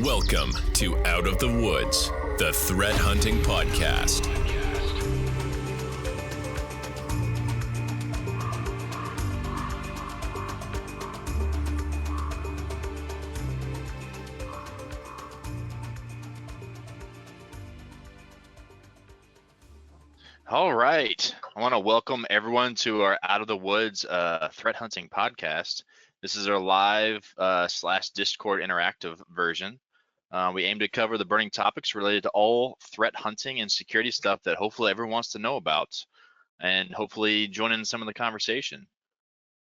Welcome to Out of the Woods, the threat hunting podcast. All right. I want to welcome everyone to our Out of the Woods threat hunting podcast. This is our live / Discord interactive version. We aim to cover the burning topics related to all threat hunting and security stuff that hopefully everyone wants to know about, and hopefully join in some of the conversation.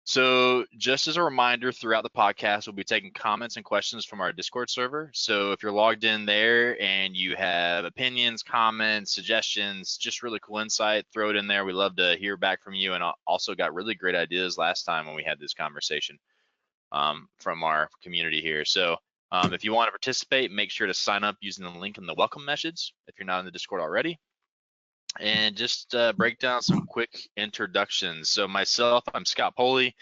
So just as a reminder, throughout the podcast, we'll be taking comments and questions from our Discord server. So if you're logged in there and you have opinions, comments, suggestions, just really cool insight, throw it in there. We love to hear back from you, and also got really great ideas last time when we had this conversation from our community here. So if you want to participate, make sure to sign up using the link in the welcome message if you're not in the Discord already. And just break down some quick introductions. So myself, I'm Scott Poley.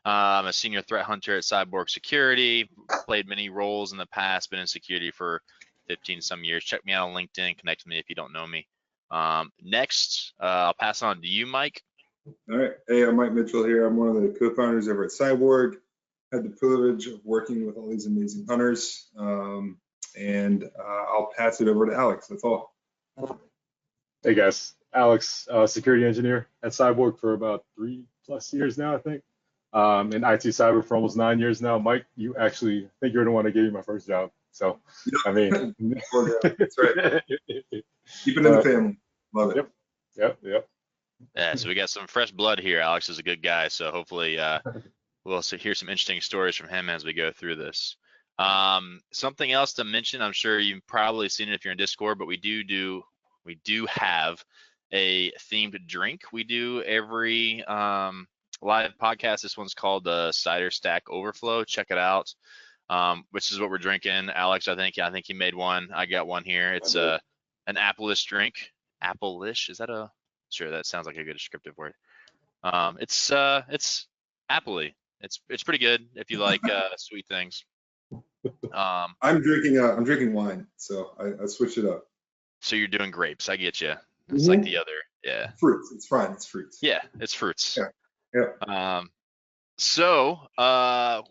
I'm a senior threat hunter at Cyborg Security. Played many roles in the past, been in security for 15 some years. Check me out on LinkedIn, connect with me if you don't know me. Next, I'll pass on to you, Mike. All right. Hey, I'm Mike Mitchell here. I'm one of the co-founders over at Cyborg. Had the privilege of working with all these amazing hunters. And I'll pass it over to Alex. That's all. Hey guys, Alex, security engineer at Cyborg for about 3+ years now, I think. In IT cyber for almost 9 years now. Mike, you actually, I think you're the one that gave me my first job. So, I mean. That's right. Keep it in the family. Love it. Yep. Yeah, so we got some fresh blood here. Alex is a good guy, so hopefully we'll hear some interesting stories from him as we go through this. Something else to mention, I'm sure you've probably seen it if you're in Discord, but we do have a themed drink we do every live podcast. This one's called the Cider Stack Overflow. Check it out, which is what we're drinking. Alex, I think you made one. I got one here. It's an Apple-ish drink. Apple-ish, is that a? Sure, that sounds like a good descriptive word. It's apple-y. It's pretty good if you like sweet things. I'm drinking wine, so I switched it up. So you're doing grapes. I get you. It's like the other, yeah. Fruits. It's fine. It's fruits. Yeah, it's fruits. Yeah. So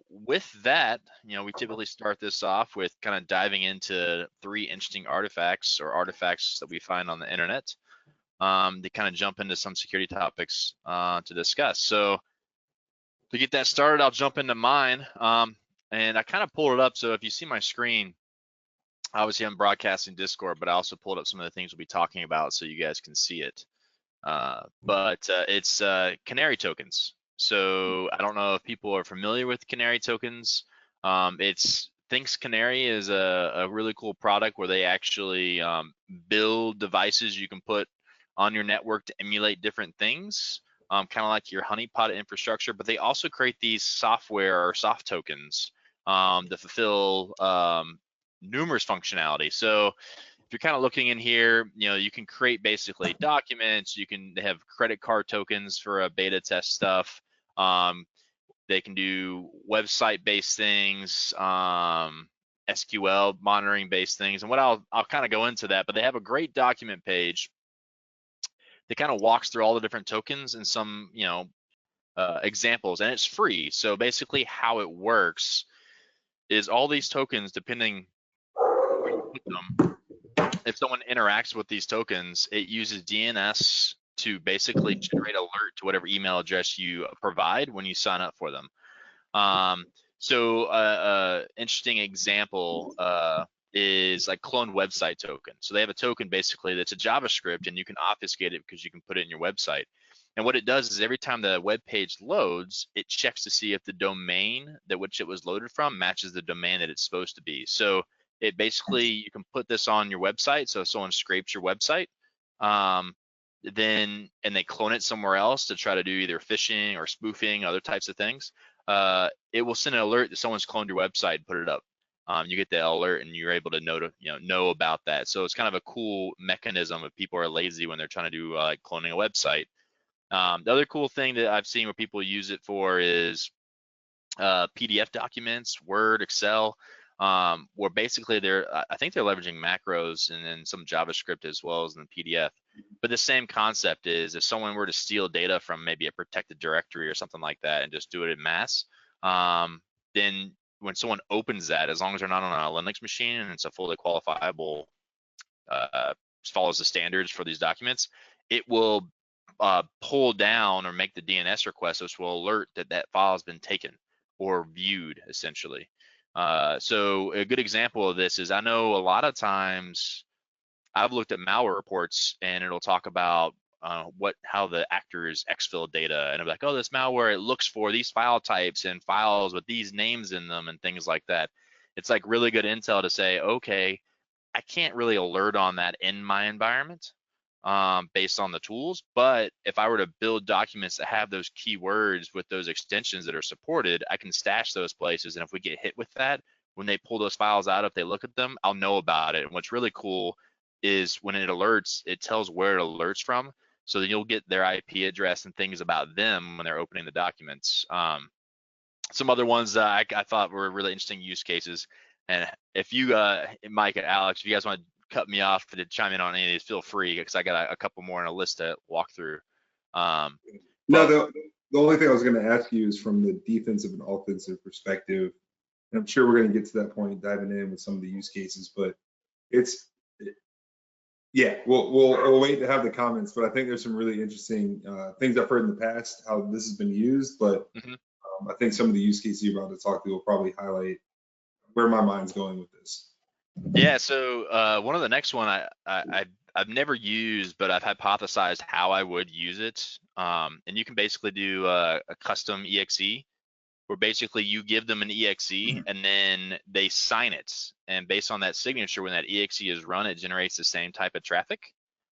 with that, we typically start this off with kind of diving into 3 interesting artifacts that we find on the internet to kind of jump into some security topics to discuss. So to get that started, I'll jump into mine. And I kind of pulled it up. So if you see my screen, obviously I'm broadcasting Discord, but I also pulled up some of the things we'll be talking about so you guys can see it. But it's canary tokens. So I don't know if people are familiar with canary tokens. Thinks Canary is a really cool product where they actually build devices you can put on your network to emulate different things, kind of like your honeypot infrastructure, but they also create these software or soft tokens to fulfill numerous functionality. So if you're kind of looking in here, you can create basically documents. They have credit card tokens for a beta test stuff. They can do website-based things, SQL monitoring-based things, and what I'll kind of go into that. But they have a great document page that kind of walks through all the different tokens and some examples, and it's free. So basically, how it works is all these tokens, depending where you put them, if someone interacts with these tokens, it uses DNS to basically generate alert to whatever email address you provide when you sign up for them. So interesting example is like cloned website token. So they have a token basically that's a JavaScript, and you can obfuscate it because you can put it in your website. And what it does is every time the web page loads, it checks to see if the domain that which it was loaded from matches the domain that it's supposed to be. So it basically, you can put this on your website. So if someone scrapes your website, and they clone it somewhere else to try to do either phishing or spoofing, other types of things, it will send an alert that someone's cloned your website and put it up. You get the alert and you're able to know about that. So it's kind of a cool mechanism if people are lazy when they're trying to do cloning a website. The other cool thing that I've seen where people use it for is PDF documents, Word, Excel. where basically I think they're leveraging macros and then some JavaScript as well as in the PDF. But the same concept is if someone were to steal data from maybe a protected directory or something like that and just do it in mass, then when someone opens that, as long as they're not on a Linux machine and it's a fully qualifiable, follows the standards for these documents, it will pull down or make the DNS request, which will alert that that file has been taken or viewed, essentially. So a good example of this is I know a lot of times I've looked at malware reports and it'll talk about how the actors exfil data, and I'm like, oh, this malware, it looks for these file types and files with these names in them and things like that. It's like really good intel to say, okay, I can't really alert on that in my environment based on the tools, but if I were to build documents that have those keywords with those extensions that are supported, I can stash those places, and if we get hit with that, when they pull those files out, if they look at them, I'll know about it. And what's really cool is when it alerts, it tells where it alerts from, so that you'll get their IP address and things about them when they're opening the documents. Some other ones that I thought were really interesting use cases, and if you, Mike and Alex, if you guys want to cut me off to chime in on any of these, feel free, because I got a couple more on a list to walk through. No, the only thing I was going to ask you is from the defensive and offensive perspective, and I'm sure we're going to get to that point diving in with some of the use cases, but yeah, we'll wait to have the comments, but I think there's some really interesting things I've heard in the past, how this has been used, but I think some of the use cases you're about to talk to will probably highlight where my mind's going with this. Yeah, so one of the next one I've never used, but I've hypothesized how I would use it. And you can basically do a custom EXE, where basically you give them an EXE and then they sign it. And based on that signature, when that EXE is run, it generates the same type of traffic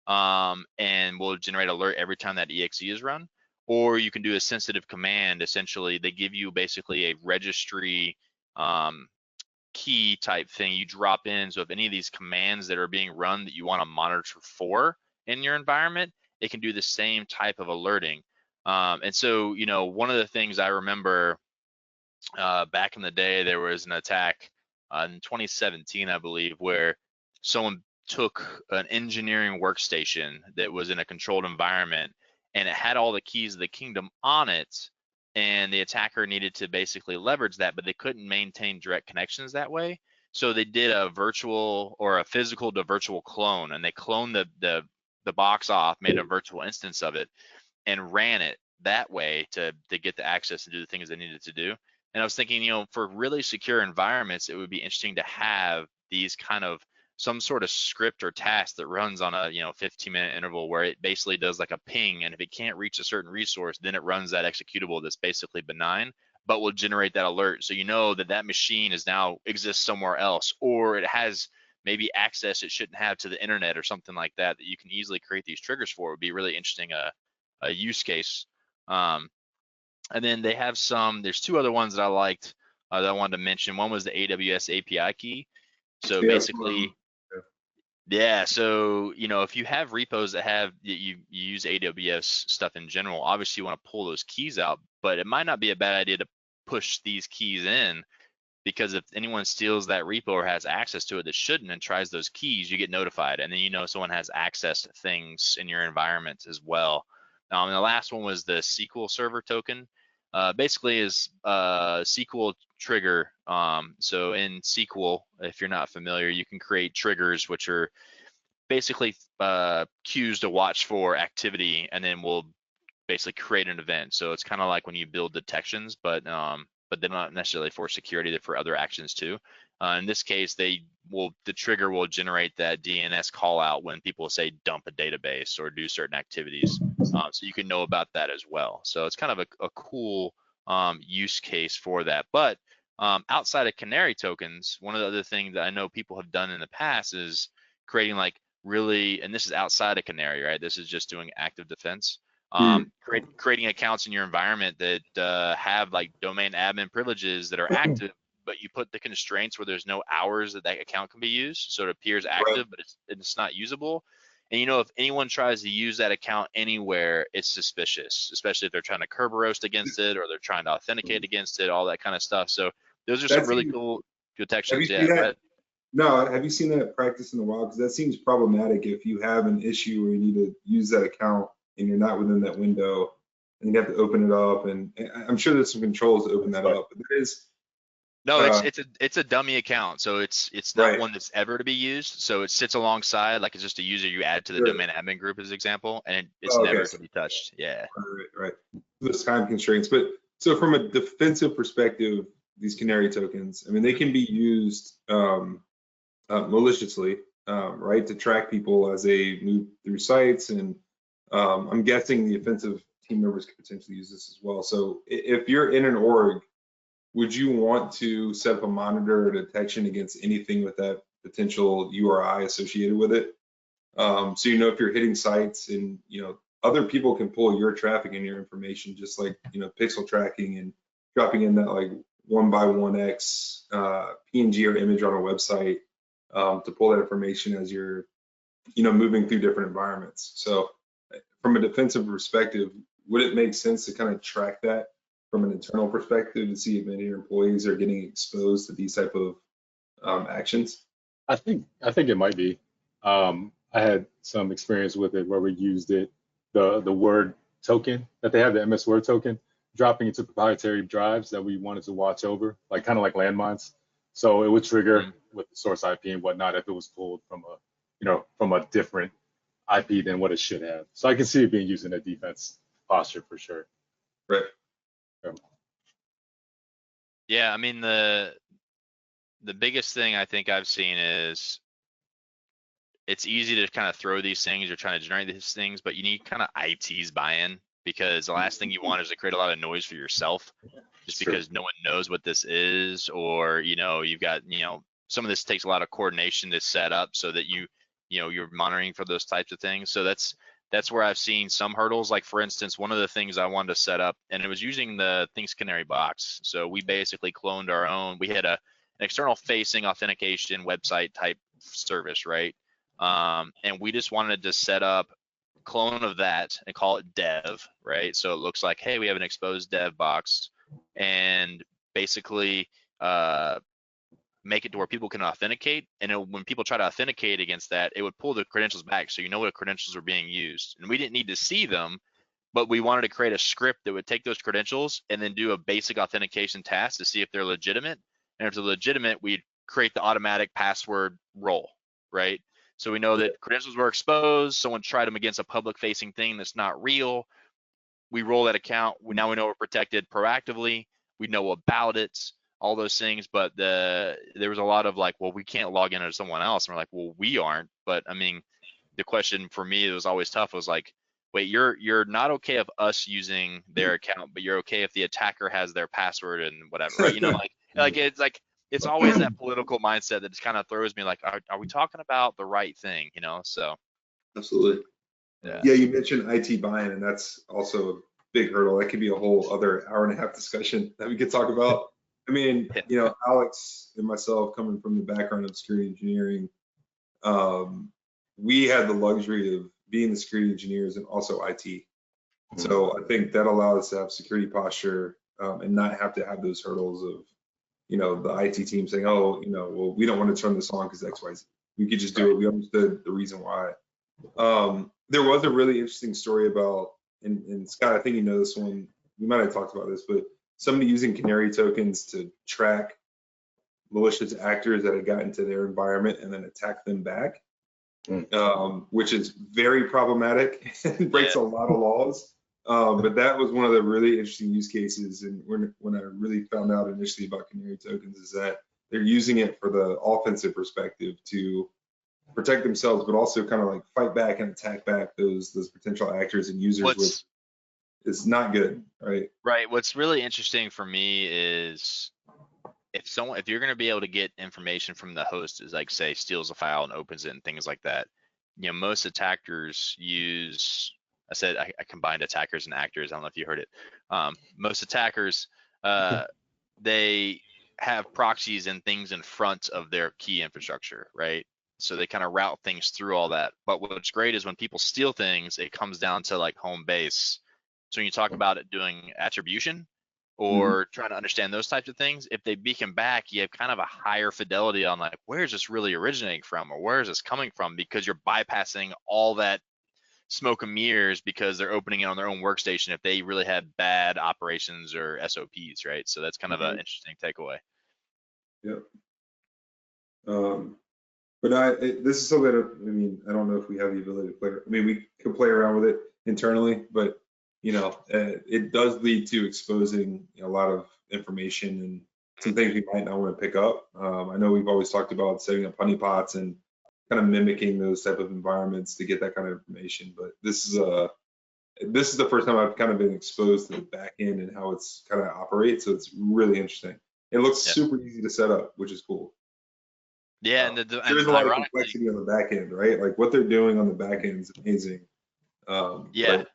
and will generate alert every time that EXE is run. Or you can do a sensitive command. Essentially, they give you basically a registry key type thing you drop in. So if any of these commands that are being run that you want to monitor for in your environment, it can do the same type of alerting. And so, you know, one of the things I remember back in the day, there was an attack in 2017, I believe, where someone took an engineering workstation that was in a controlled environment and it had all the keys of the kingdom on it, and the attacker needed to basically leverage that, but they couldn't maintain direct connections that way. So they did a virtual or a physical to virtual clone, and they cloned the box off, made a virtual instance of it, and ran it that way to get the access to do the things they needed to do. And I was thinking, you know, for really secure environments, it would be interesting to have these kind of some sort of script or task that runs on a 15-minute interval, where it basically does like a ping, and if it can't reach a certain resource, then it runs that executable that's basically benign, but will generate that alert, so you know that that machine is now exists somewhere else, or it has maybe access it shouldn't have to the internet or something like that, that you can easily create these triggers for. It would be really interesting a use case. And then they have there's two other ones that I liked that I wanted to mention. One was the AWS API key. So basically, yeah, so if you have repos that have you use AWS stuff in general, obviously you want to pull those keys out, but it might not be a bad idea to push these keys in, because if anyone steals that repo or has access to it that shouldn't and tries those keys, you get notified, and then someone has access to things in your environment as well. And the last one was the SQL Server token. Basically is SQL trigger. So in SQL, if you're not familiar, you can create triggers, which are basically queues to watch for activity, and then we'll basically create an event. So it's kind of like when you build detections, but they're not necessarily for security, they're for other actions too. In this case, the trigger will generate that DNS call out when people say dump a database or do certain activities. So you can know about that as well. So it's kind of a cool use case for that. But outside of canary tokens, one of the other things that I know people have done in the past is creating and this is outside of canary, right? This is just doing active defense. Creating accounts in your environment that have domain admin privileges that are active, but you put the constraints where there's no hours that account can be used, so it appears active, but it's not usable. And if anyone tries to use that account anywhere, it's suspicious, especially if they're trying to Kerberos against it or they're trying to authenticate against it, all that kind of stuff. So those are some really cool. detections. seen Yeah, that? but No, have you seen that practice in the wild? Because that seems problematic if you have an issue where you need to use that account and you're not within that window, and you have to open it up. And I'm sure there's some controls to open that up. But there is, no, uh, it's a dummy account, so it's not right. one that's ever to be used. So it sits alongside, like it's just a user you add to the Sure. domain admin group as example, and it's Oh, never okay. to be touched. Yeah. Right. There's time constraints, but so from a defensive perspective, these canary tokens, I mean, they can be used maliciously, right, to track people as they move through sites, and I'm guessing the offensive team members could potentially use this as well. So if you're in an org, would you want to set up a monitor or detection against anything with that potential URI associated with it? So you know if you're hitting sites, and other people can pull your traffic and your information, just like pixel tracking and dropping in that like 1x1x PNG or image on a website to pull that information as you're moving through different environments. So from a defensive perspective, would it make sense to kind of track that from an internal perspective to see if any of your employees are getting exposed to these type of actions? I think it might be. I had some experience with it where we used it, the Word token that they have, the MS Word token, dropping into proprietary drives that we wanted to watch over, like kind of like landmines. So it would trigger with the source IP and whatnot if it was pulled from a different IP than what it should have. So I can see it being used in a defense posture for sure. Right. Yeah, I mean the biggest thing I think I've seen is it's easy to kind of throw these things or trying to generate these things, but you need kind of IT's buy-in, because the last thing you want is to create a lot of noise for yourself just because no one knows what this is, or you've got some of this takes a lot of coordination to set up so that you're monitoring for those types of things. So that's where I've seen some hurdles. Like for instance, one of the things I wanted to set up, and it was using the Things Canary box. So we basically cloned our own. We had an external facing authentication website type service, right? And we just wanted to set up clone of that and call it dev, right? So it looks like, hey, we have an exposed dev box, and basically make it to where people can authenticate. And when people try to authenticate against that, it would pull the credentials back, so you know what credentials are being used. And we didn't need to see them, but we wanted to create a script that would take those credentials and then do a basic authentication task to see if they're legitimate. And if they're legitimate, we'd create the automatic password roll, right? So we know that credentials were exposed, someone tried them against a public facing thing that's not real. We roll that account. Now we know we're protected proactively. We know about it, all those things. But there was a lot of like, well, we can't log into someone else. And we're like, well, we aren't. But I mean, the question for me, it was always tough, was like, wait, you're not okay of us using their account, but you're okay if the attacker has their password and whatever, right? It's always that political mindset that just kind of throws me like, are we talking about the right thing, So Absolutely. Yeah, you mentioned IT buy-in, and that's also a big hurdle. That could be a whole other hour and a half discussion that we could talk about. I mean, Alex and myself, coming from the background of security engineering, we had the luxury of being the security engineers and also IT. So I think that allowed us to have security posture and not have to have those hurdles of the IT team saying, oh, well, we don't want to turn this on because X, Y, Z. We could just do it. We understood the reason why. There was a really interesting story about, and Scott, I think you know this one. We might have talked about this, but somebody using canary tokens to track malicious actors that had gotten to their environment and then attack them back, which is very problematic and breaks a lot of laws. But that was one of the really interesting use cases. And when I really found out initially about canary tokens, is that they're using it for the offensive perspective to protect themselves, but also kind of like fight back and attack back those potential actors and users, which is not good, right? Right. What's really interesting for me is if you're going to be able to get information from the host, is like, say, steals a file and opens it and things like that. Most attackers use, I combined attackers and actors. I don't know if you heard it. Most attackers, they have proxies and things in front of their key infrastructure, right? So they kind of route things through all that. But what's great is when people steal things, it comes down to like home base. So when you talk about it doing attribution, or trying to understand those types of things, if they beacon back, you have kind of a higher fidelity on like, where is this really originating from, or where is this coming from? Because you're bypassing all that smoke and mirrors because they're opening it on their own workstation if they really had bad operations or SOPs, right? So that's kind of an interesting takeaway. Yep. But this is something that, I mean, I don't know if we have the ability to play. I mean, we can play around with it internally, but it does lead to exposing a lot of information and some things we might not want to pick up. I know we've always talked about setting up honeypots and kind of mimicking those type of environments to get that kind of information. But this is the first time I've kind of been exposed to the back end and how it's kind of operates. So it's really interesting. It looks super easy to set up, which is cool. Yeah, and there's a lot of complexity on the back end, right? Like what they're doing on the back end is amazing. But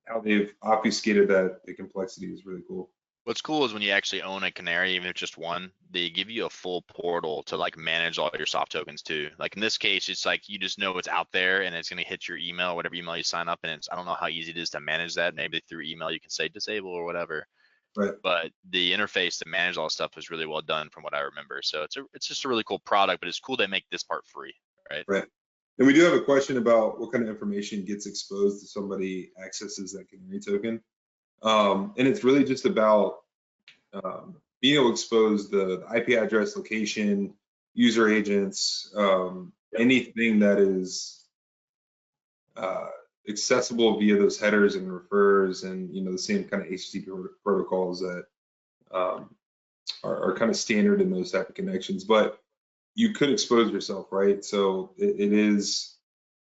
how they've obfuscated the complexity is really cool. What's cool is when you actually own a canary, even if it's just one, they give you a full portal to like manage all your soft tokens too. Like in this case, it's like you just know it's out there and it's going to hit your email, whatever email you sign up, and I don't know how easy it is to manage that. Maybe through email you can say disable or whatever. Right. But the interface to manage all stuff is really well done from what I remember. So it's just a really cool product, but it's cool they make this part free, right? Right. And we do have a question about what kind of information gets exposed if somebody accesses that canary token. And it's really just about being able to expose the IP address, location, user agents, anything that is accessible via those headers and refers, and the same kind of HTTP protocols that are kind of standard in those type of connections. But you could expose yourself, right? So it is,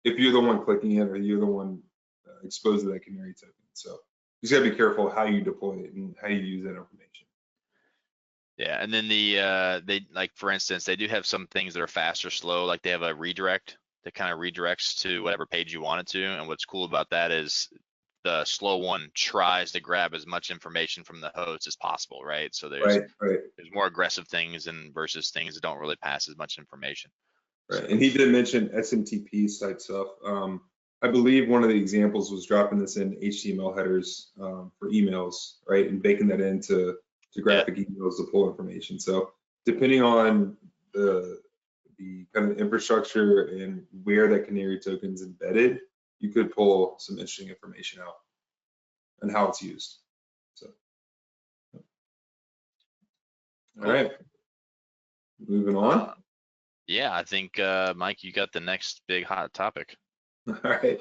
if you're the one clicking it or you're the one exposed to that canary token. So you just gotta be careful how you deploy it and how you use that information. Yeah, and then they, like for instance, they do have some things that are fast or slow, like they have a redirect that kind of redirects to whatever page you want it to. And what's cool about that is the slow one tries to grab as much information from the host as possible, right? So there's more aggressive things versus things that don't really pass as much information. Right, and he did mention SMTP type stuff. I believe one of the examples was dropping this in HTML headers for emails, right, and baking that into graphic emails to pull information. So depending on the kind of infrastructure and where that canary token is embedded, you could pull some interesting information out and how it's used. So, all right, moving on. Yeah, I think Mike, you got the next big hot topic. All right,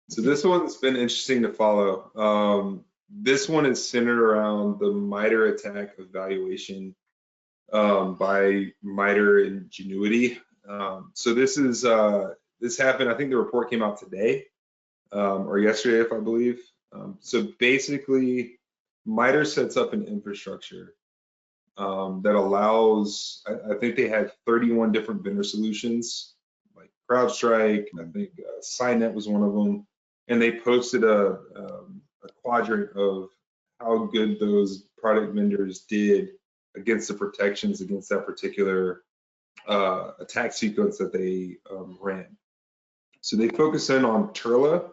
so this one's been interesting to follow. This one is centered around the MITRE ATT&CK evaluation by MITRE Ingenuity. So this happened, I think the report came out today or yesterday, if I believe. So basically, MITRE sets up an infrastructure that allows, I think they had 31 different vendor solutions, like CrowdStrike, I think SignNet was one of them, and they posted a quadrant of how good those product vendors did against the protections against that particular attack sequence that they ran. So they focus in on Turla.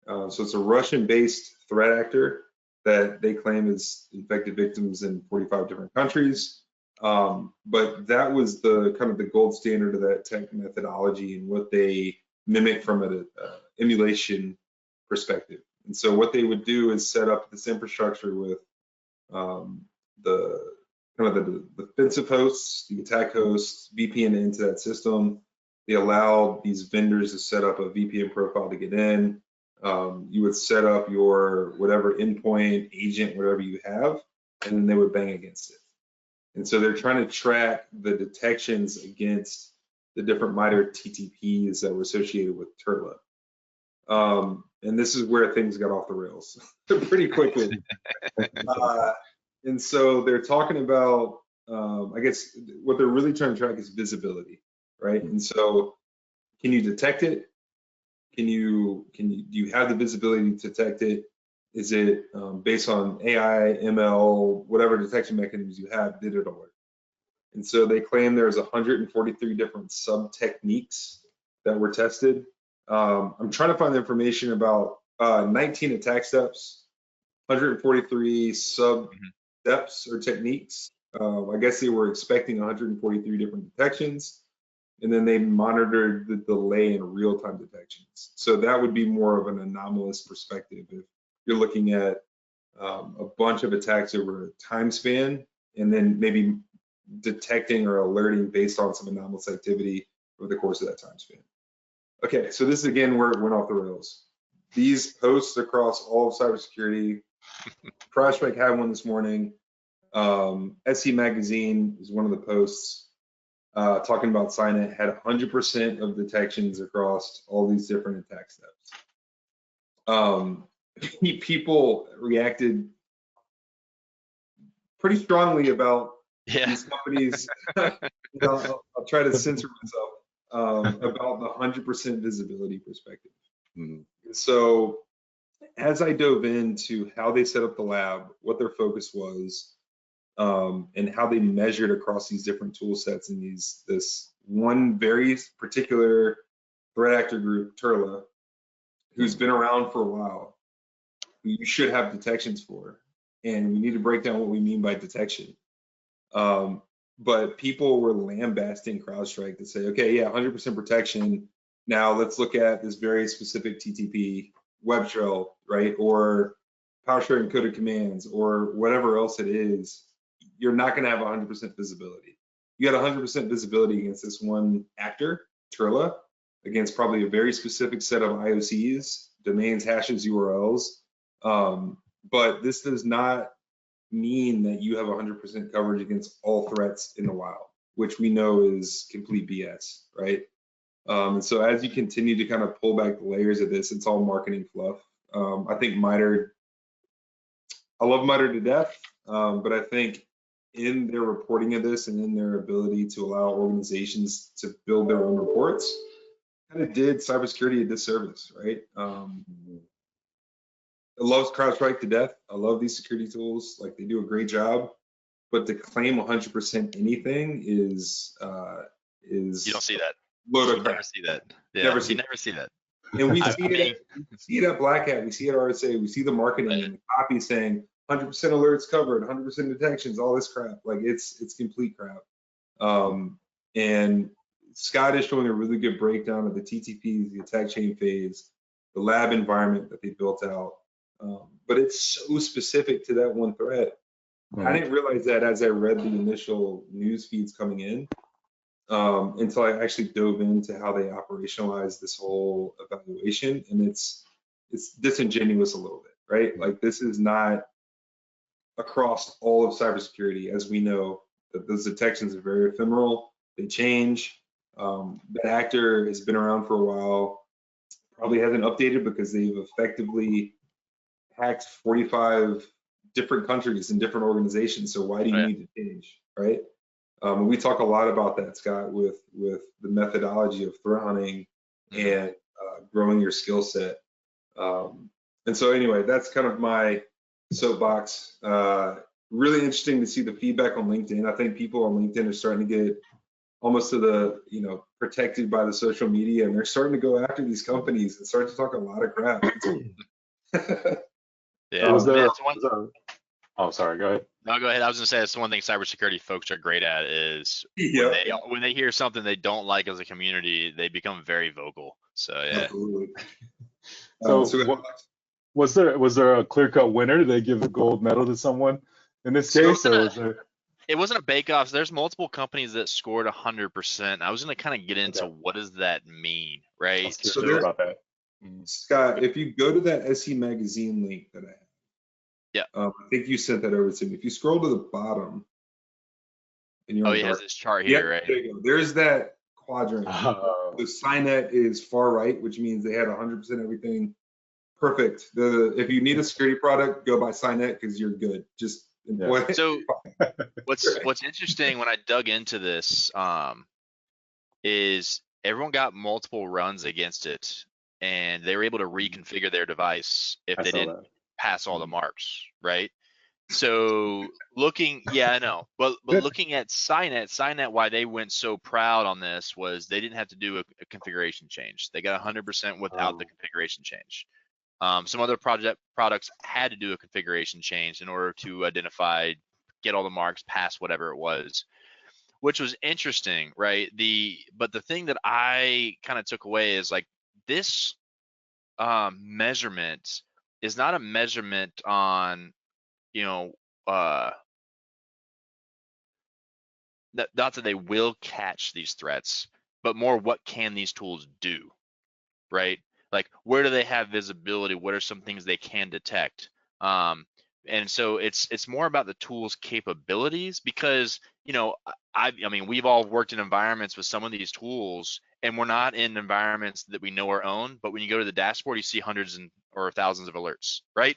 So it's a Russian-based threat actor that they claim has infected victims in 45 different countries. But that was the kind of the gold standard of that tech methodology and what they mimic from an emulation perspective. And so what they would do is set up this infrastructure with the kind of the defensive hosts, the attack hosts, VPN into that system. They allow these vendors to set up a VPN profile to get in. You would set up your whatever endpoint, agent, whatever you have, and then they would bang against it. And so they're trying to track the detections against the different MITRE TTPs that were associated with Turla. And this is where things got off the rails pretty quickly. And so they're talking about, I guess what they're really trying to track is visibility, right? And so can you detect it? Do you have the visibility to detect it? Is it based on AI, ML, whatever detection mechanisms you have, did it alert? And so they claim there's 143 different sub techniques that were tested. I'm trying to find the information about 19 attack steps, 143 sub steps or techniques. I guess they were expecting 143 different detections, and then they monitored the delay in real-time detections. So that would be more of an anomalous perspective if you're looking at a bunch of attacks over a time span, and then maybe detecting or alerting based on some anomalous activity over the course of that time span. Okay, so this is again where it went off the rails. These posts across all of cybersecurity, CrowdStrike had one this morning. SC Magazine is one of the posts talking about SINET had 100% of detections across all these different attack steps. People reacted pretty strongly about these companies. I'll try to censor myself about the 100% visibility perspective. So as I dove into how they set up the lab, what their focus was, and how they measured across these different tool sets and this one very particular threat actor group, Turla, who's been around for a while, who you should have detections for. And we need to break down what we mean by detection. But people were lambasting CrowdStrike to say, okay, yeah, 100% protection. Now let's look at this very specific TTP web trail, right? Or PowerShare encoded commands, or whatever else it is. You're not going to have 100% visibility. You got 100% visibility against this one actor, Turla, against probably a very specific set of IOCs, domains, hashes, URLs. But this does not mean that you have 100% coverage against all threats in the wild, which we know is complete BS, right? And so as you continue to kind of pull back the layers of this, it's all marketing fluff. I think MITRE, I love MITRE to death, but I think in their reporting of this and in their ability to allow organizations to build their own reports, kind of did cybersecurity a disservice, right? I love CrowdStrike to death. I love these security tools. Like, they do a great job, but to claim 100% anything is you don't see that. Load of You crap. never see that. Yeah, Never you never see that. And we see it at Black Hat, we see it at RSA, we see the marketing Right. and the copy saying 100% alerts covered, 100% detections, all this crap. Like, it's complete crap. And Scott is showing a really good breakdown of the TTPs, the attack chain phase, the lab environment that they built out. But it's so specific to that one threat. I didn't realize that as I read the initial news feeds coming in, until I actually dove into how they operationalize this whole evaluation. And it's disingenuous a little bit, right? Like, this is not across all of cybersecurity. As we know, that those detections are very ephemeral, they change. That actor has been around for a while, probably hasn't updated because they've effectively hacked 45 different countries and different organizations. So why do you need to change, right? We talk a lot about that, Scott, with the methodology of threat hunting and growing your skill set. And so anyway, that's kind of my soapbox. Really interesting to see the feedback on LinkedIn. I think people on LinkedIn are starting to get almost to the, protected by the social media, and they're starting to go after these companies and start to talk a lot of crap. Yeah. Oh, sorry, go ahead. No, go ahead. I was gonna say that's the one thing cybersecurity folks are great at is when they hear something they don't like as a community, they become very vocal. So yeah. Absolutely. So was there a clear-cut winner? Did they give the gold medal to someone in this case, or was there? It wasn't a bake-off. There's multiple companies that scored 100%. I was gonna kind of get into what does that mean, right? So about that. Scott, if you go to that SE Magazine link that I have, I think you sent that over to me. If you scroll to the bottom, and you're he has this chart here, right? There you go. There's that quadrant. The SINET is far right, which means they had 100% everything perfect. If you need a security product, go buy SINET because you're good. Just employ it. So what's interesting when I dug into this is everyone got multiple runs against it, and they were able to reconfigure their device if they didn't pass all the marks, right? So looking at SINET, why they went so proud on this was they didn't have to do a configuration change. They got 100% without the configuration change. Some other products had to do a configuration change in order to identify get all the marks, pass whatever it was, which was interesting, right? But the thing that I kind of took away is like this measurement is not a measurement on, not that they will catch these threats, but more what can these tools do, right? Like where do they have visibility? What are some things they can detect? And so it's more about the tool's capabilities, because I mean we've all worked in environments with some of these tools, and we're not in environments that we know our own, but when you go to the dashboard you see hundreds or thousands of alerts, right?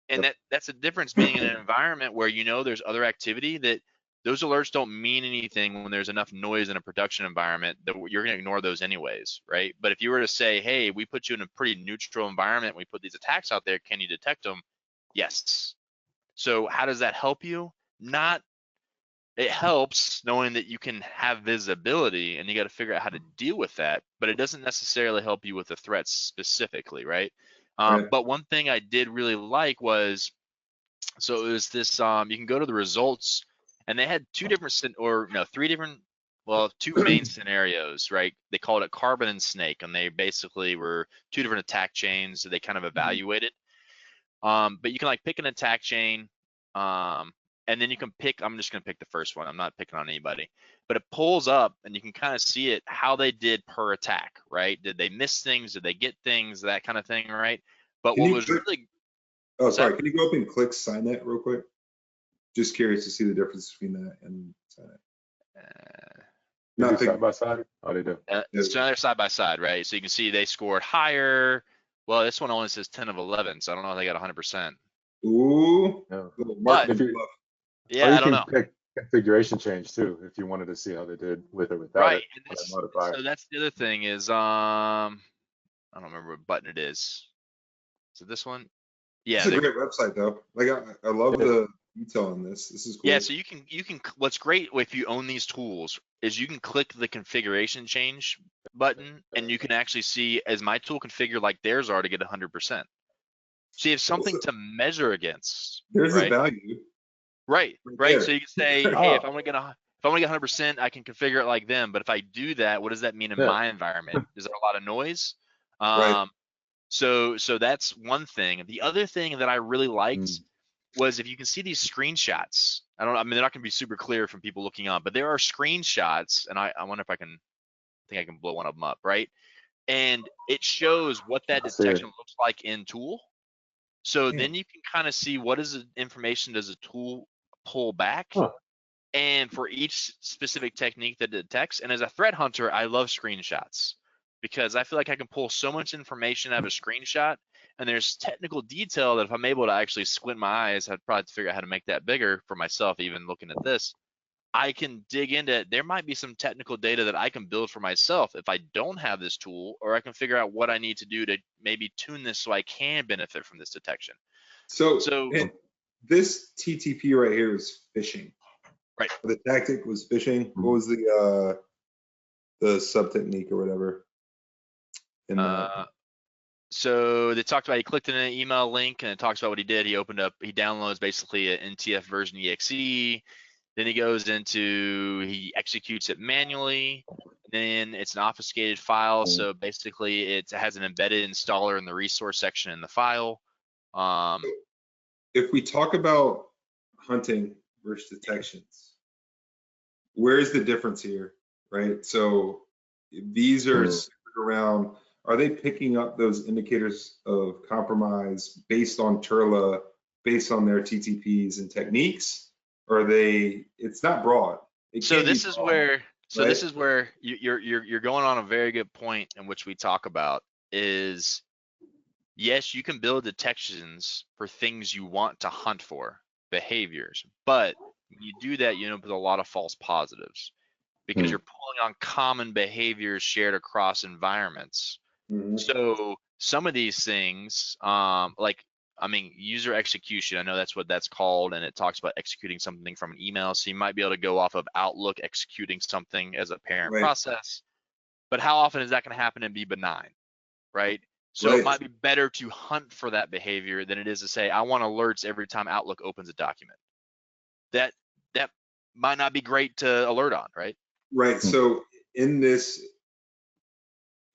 And that's the difference, being in an environment where there's other activity, that those alerts don't mean anything when there's enough noise in a production environment that you're going to ignore those anyways, right? But if you were to say, hey, we put you in a pretty neutral environment, we put these attacks out there, can you detect them? Yes. So how does that help you? It helps knowing that you can have visibility, and you got to figure out how to deal with that, but it doesn't necessarily help you with the threats specifically, right? But one thing I did really like was, so it was this, you can go to the results, and they had two main scenarios, right? They called it Carbon and Snake, and they basically were two different attack chains that they kind of evaluated. But you can like pick an attack chain, and then you can pick, I'm just going to pick the first one. I'm not picking on anybody, but it pulls up and you can kind of see it, how they did per attack, right? Did they miss things? Did they get things? That kind of thing, right? But what was really, oh, sorry, can you go up and click sign that real quick? Just curious to see the difference between that and sign it. Not side by side. Oh, they do. So they're side by side, right? So you can see they scored higher. Well, this one only says 10 of 11, so I don't know if they got 100%. Ooh. No. But, yeah, I don't know. Pick configuration change too, if you wanted to see how they did with or without right. it. So that's the other thing is, I don't remember what button it is. Is it this one? Yeah. It's a great website though. Like I love the detail on this. This is cool. Yeah, so you can, what's great if you own these tools is you can click the configuration change button, and you can actually see, is my tool configured like theirs are to get 100%? So you have something to measure against. There's right? a value. Right. There. So you can say, hey, if I want to get 100%, I can configure it like them. But if I do that, what does that mean in my environment? Is there a lot of noise? Right. So that's one thing. The other thing that I really liked was, if you can see these screenshots, I mean, they're not going to be super clear from people looking on, but there are screenshots, and I wonder if I think I can blow one of them up, right? And it shows what that detection looks like in tool. So then you can kind of see what is the information does a tool pull back, and for each specific technique that detects. And as a threat hunter, I love screenshots, because I feel like I can pull so much information out of a screenshot, and there's technical detail that if I'm able to actually squint my eyes, I'd probably figure out how to make that bigger for myself. Even looking at this, I can dig into it. There might be some technical data that I can build for myself if I don't have this tool, or I can figure out what I need to do to maybe tune this so I can benefit from this detection. So this TTP right here is phishing. Right. The tactic was phishing. What was the sub technique or whatever? So they talked about, he clicked in an email link, and it talks about what he did. He downloads basically an NTF version exe. Then he goes into, he executes it manually. Then it's an obfuscated file. So basically it has an embedded installer in the resource section in the file. If we talk about hunting versus detections, where's the difference here, right? So these are around, are they picking up those indicators of compromise based on Turla, based on their TTPs and techniques? Or it's not broad. This is where you're going on a very good point, in which we talk about is, yes, you can build detections for things you want to hunt for, behaviors, but when you do that, you end up with a lot of false positives, because you're pulling on common behaviors shared across environments. So some of these things, user execution, I know that's what that's called, and it talks about executing something from an email. So you might be able to go off of Outlook executing something as a parent process, but how often is that going to happen and be benign, right? So it might be better to hunt for that behavior than it is to say, I want alerts every time Outlook opens a document. might not be great to alert on, right? Right. So in this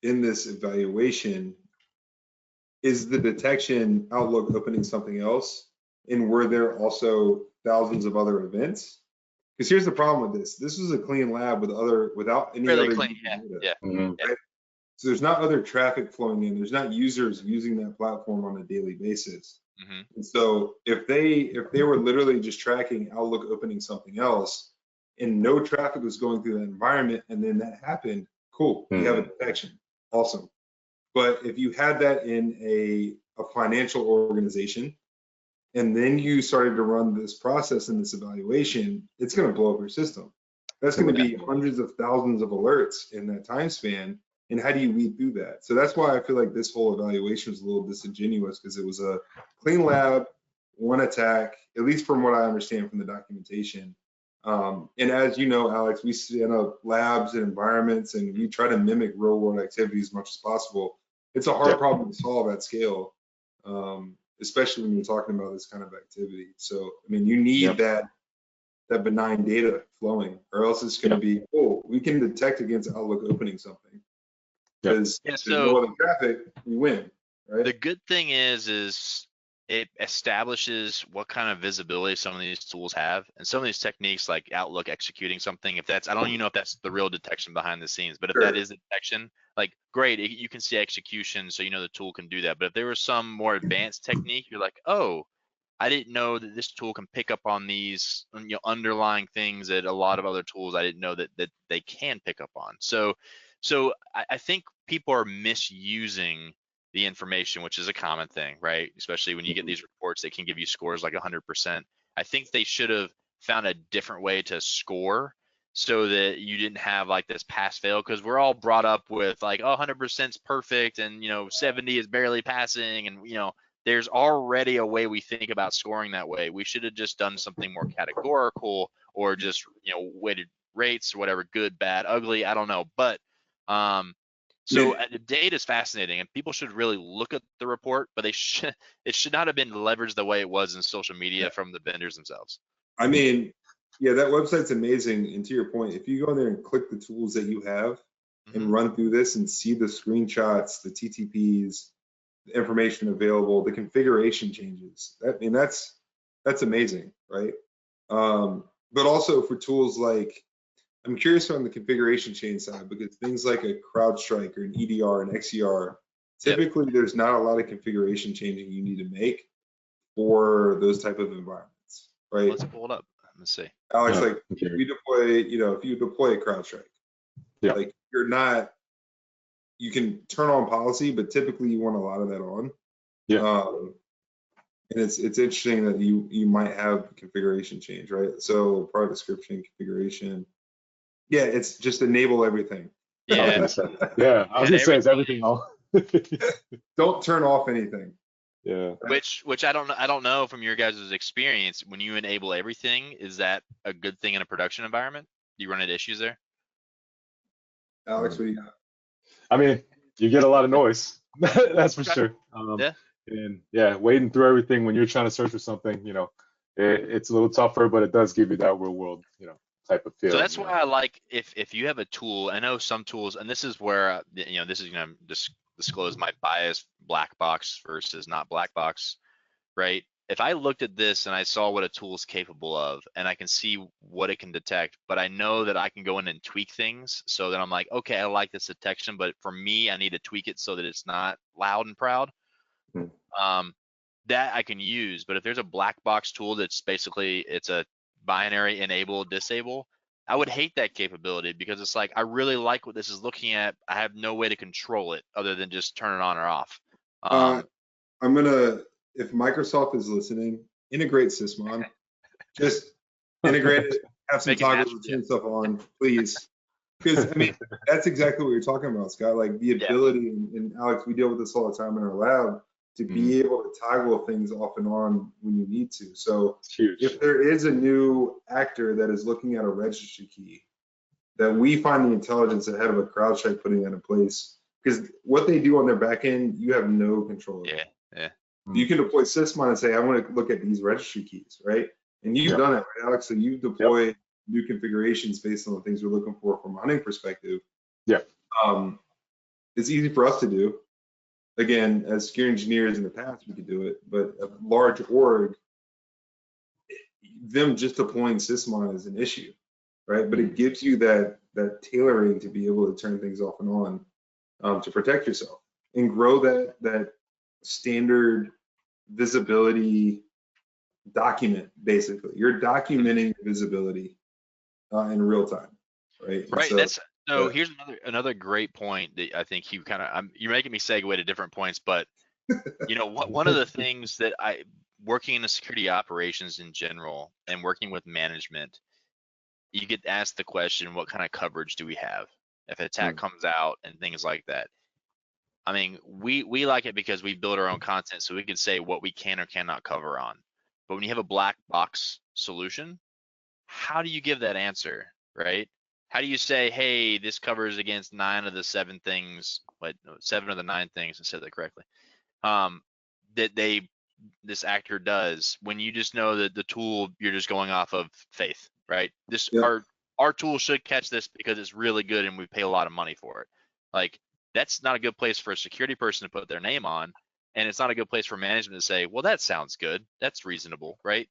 evaluation, is the detection Outlook opening something else? And were there also thousands of other events? Because here's the problem with this. This was a clean lab without any Really other clean, data. yeah. Right? So there's not other traffic flowing in. There's not users using that platform on a daily basis. And so if they were literally just tracking Outlook opening something else and no traffic was going through that environment, and then that happened, cool, you have a detection, awesome. But if you had that in a financial organization, and then you started to run this process and this evaluation, it's going to blow up your system. That's going to be hundreds of thousands of alerts in that time span. And how do you weed through that? So that's why I feel like this whole evaluation was a little disingenuous, because it was a clean lab, one attack, at least from what I understand from the documentation. And as you know, Alex, we set up labs and environments, and we try to mimic real world activity as much as possible. It's a hard problem to solve at scale, especially when you're talking about this kind of activity. So, I mean, you need that benign data flowing, or else it's going to be, oh, we can detect against Outlook opening something. Because there's no other traffic, we win, right? The good thing is it establishes what kind of visibility some of these tools have, and some of these techniques like Outlook executing something. If that's, I don't even know if that's the real detection behind the scenes, but if that is detection, like great, you can see execution, so you know the tool can do that. But if there was some more advanced technique, you're like, oh, I didn't know that this tool can pick up on these, underlying things that a lot of other tools I didn't know that they can pick up on. So I think people are misusing the information, which is a common thing, right? Especially when you get these reports, they can give you scores like 100%. I think they should have found a different way to score so that you didn't have like this pass fail, because we're all brought up with like, oh, 100% is perfect, and 70 is barely passing, and there's already a way we think about scoring that way. We should have just done something more categorical, or just weighted rates or whatever, good, bad, ugly, I don't know. But so the data is fascinating, and people should really look at the report, but it should not have been leveraged the way it was in social media from the vendors themselves. I mean, yeah, that website's amazing. And to your point, if you go in there and click the tools that you have and run through this and see the screenshots, the TTPs, the information available, the configuration changes, that's amazing, right? But also for tools like, I'm curious on the configuration chain side, because things like a CrowdStrike or an EDR and XDR, typically there's not a lot of configuration changing you need to make for those type of environments, right? Let's pull it up. Let's see. Alex, like if you deploy a CrowdStrike, like you can turn on policy, but typically you want a lot of that on. And it's interesting that you might have configuration change, right? So product description, configuration. Yeah, it's just enable everything. I was gonna say it's everything all. Don't turn off anything. Yeah. Which I don't know from your guys' experience, when you enable everything, is that a good thing in a production environment? Do you run into issues there? Alex, what do you got? I mean, you get a lot of noise. That's for sure. And wading through everything when you're trying to search for something, it's a little tougher, but it does give you that real world, type of feel. So that's why I like, if you have a tool, I know some tools, and this is where this is gonna disclose my bias, black box versus not black box, right? If I looked at this and I saw what a tool is capable of, and I can see what it can detect, but I know that I can go in and tweak things, so that I'm like, okay, I like this detection, but for me, I need to tweak it so that it's not loud and proud. That I can use. But if there's a black box tool that's basically, it's a binary enable, disable, I would hate that capability, because it's like, I really like what this is looking at. I have no way to control it other than just turn it on or off. I'm gonna, if Microsoft is listening, integrate Sysmon. Just integrate it, have some toggles to turn stuff on, please. Because I mean, that's exactly what you're talking about, Scott. Like the ability, and Alex, we deal with this all the time in our lab, to be able to toggle things off and on when you need to. So if there is a new actor that is looking at a registry key, that we find the intelligence ahead of a CrowdStrike putting that in place, because what they do on their back end, you have no control over. You can deploy Sysmon and say, I want to look at these registry keys, right? And you've done it, right, Alex? So you deploy new configurations based on the things we're looking for from a hunting perspective. Yeah. It's easy for us to do. Again, as security engineers in the past, we could do it, but a large org, them just deploying Sysmon is an issue, right? But it gives you that tailoring to be able to turn things off and on to protect yourself and grow that standard visibility document. Basically, you're documenting visibility in real time, right? Right. So Here's another great point that I think you're making me segue to different points, but one of the things that working in the security operations in general and working with management, you get asked the question, what kind of coverage do we have if an attack comes out and things like that? I mean, we like it because we build our own content, so we can say what we can or cannot cover on. But when you have a black box solution, how do you give that answer, right? How do you say, hey, this covers against 9 of the 7 things, 7 of the 9 things, I said that correctly, that this actor does, when you just know that the tool, you're just going off of faith, right? Our tool should catch this because it's really good and we pay a lot of money for it. Like, that's not a good place for a security person to put their name on, and it's not a good place for management to say, well, that sounds good, that's reasonable, right?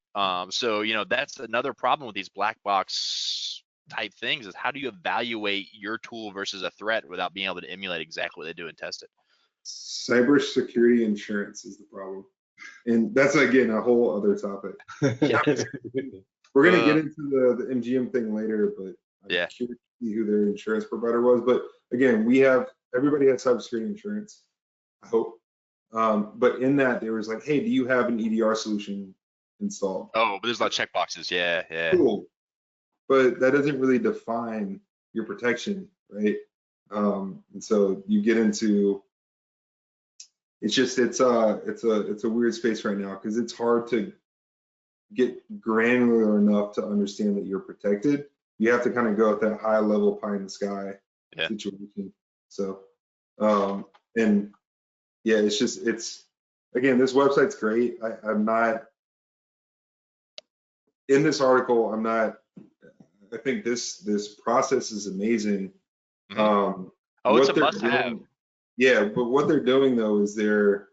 So that's another problem with these black box type things, is how do you evaluate your tool versus a threat without being able to emulate exactly what they do and test it? Cybersecurity insurance is the problem, and that's again a whole other topic. We're gonna get into the MGM thing later, but I'm curious to see who their insurance provider was. But again, everybody has cybersecurity insurance, I hope. But in that, there was like, hey, do you have an EDR solution installed? Oh, but there's a lot of checkboxes. Yeah. Cool. But that doesn't really define your protection, right? And so you get into, it's a weird space right now, because it's hard to get granular enough to understand that you're protected. You have to kind of go at that high level pie in the sky situation. So, and yeah, it's again, this website's great. I'm not in this article. I think this process is amazing. It's a must-have. Yeah, but what they're doing though is they're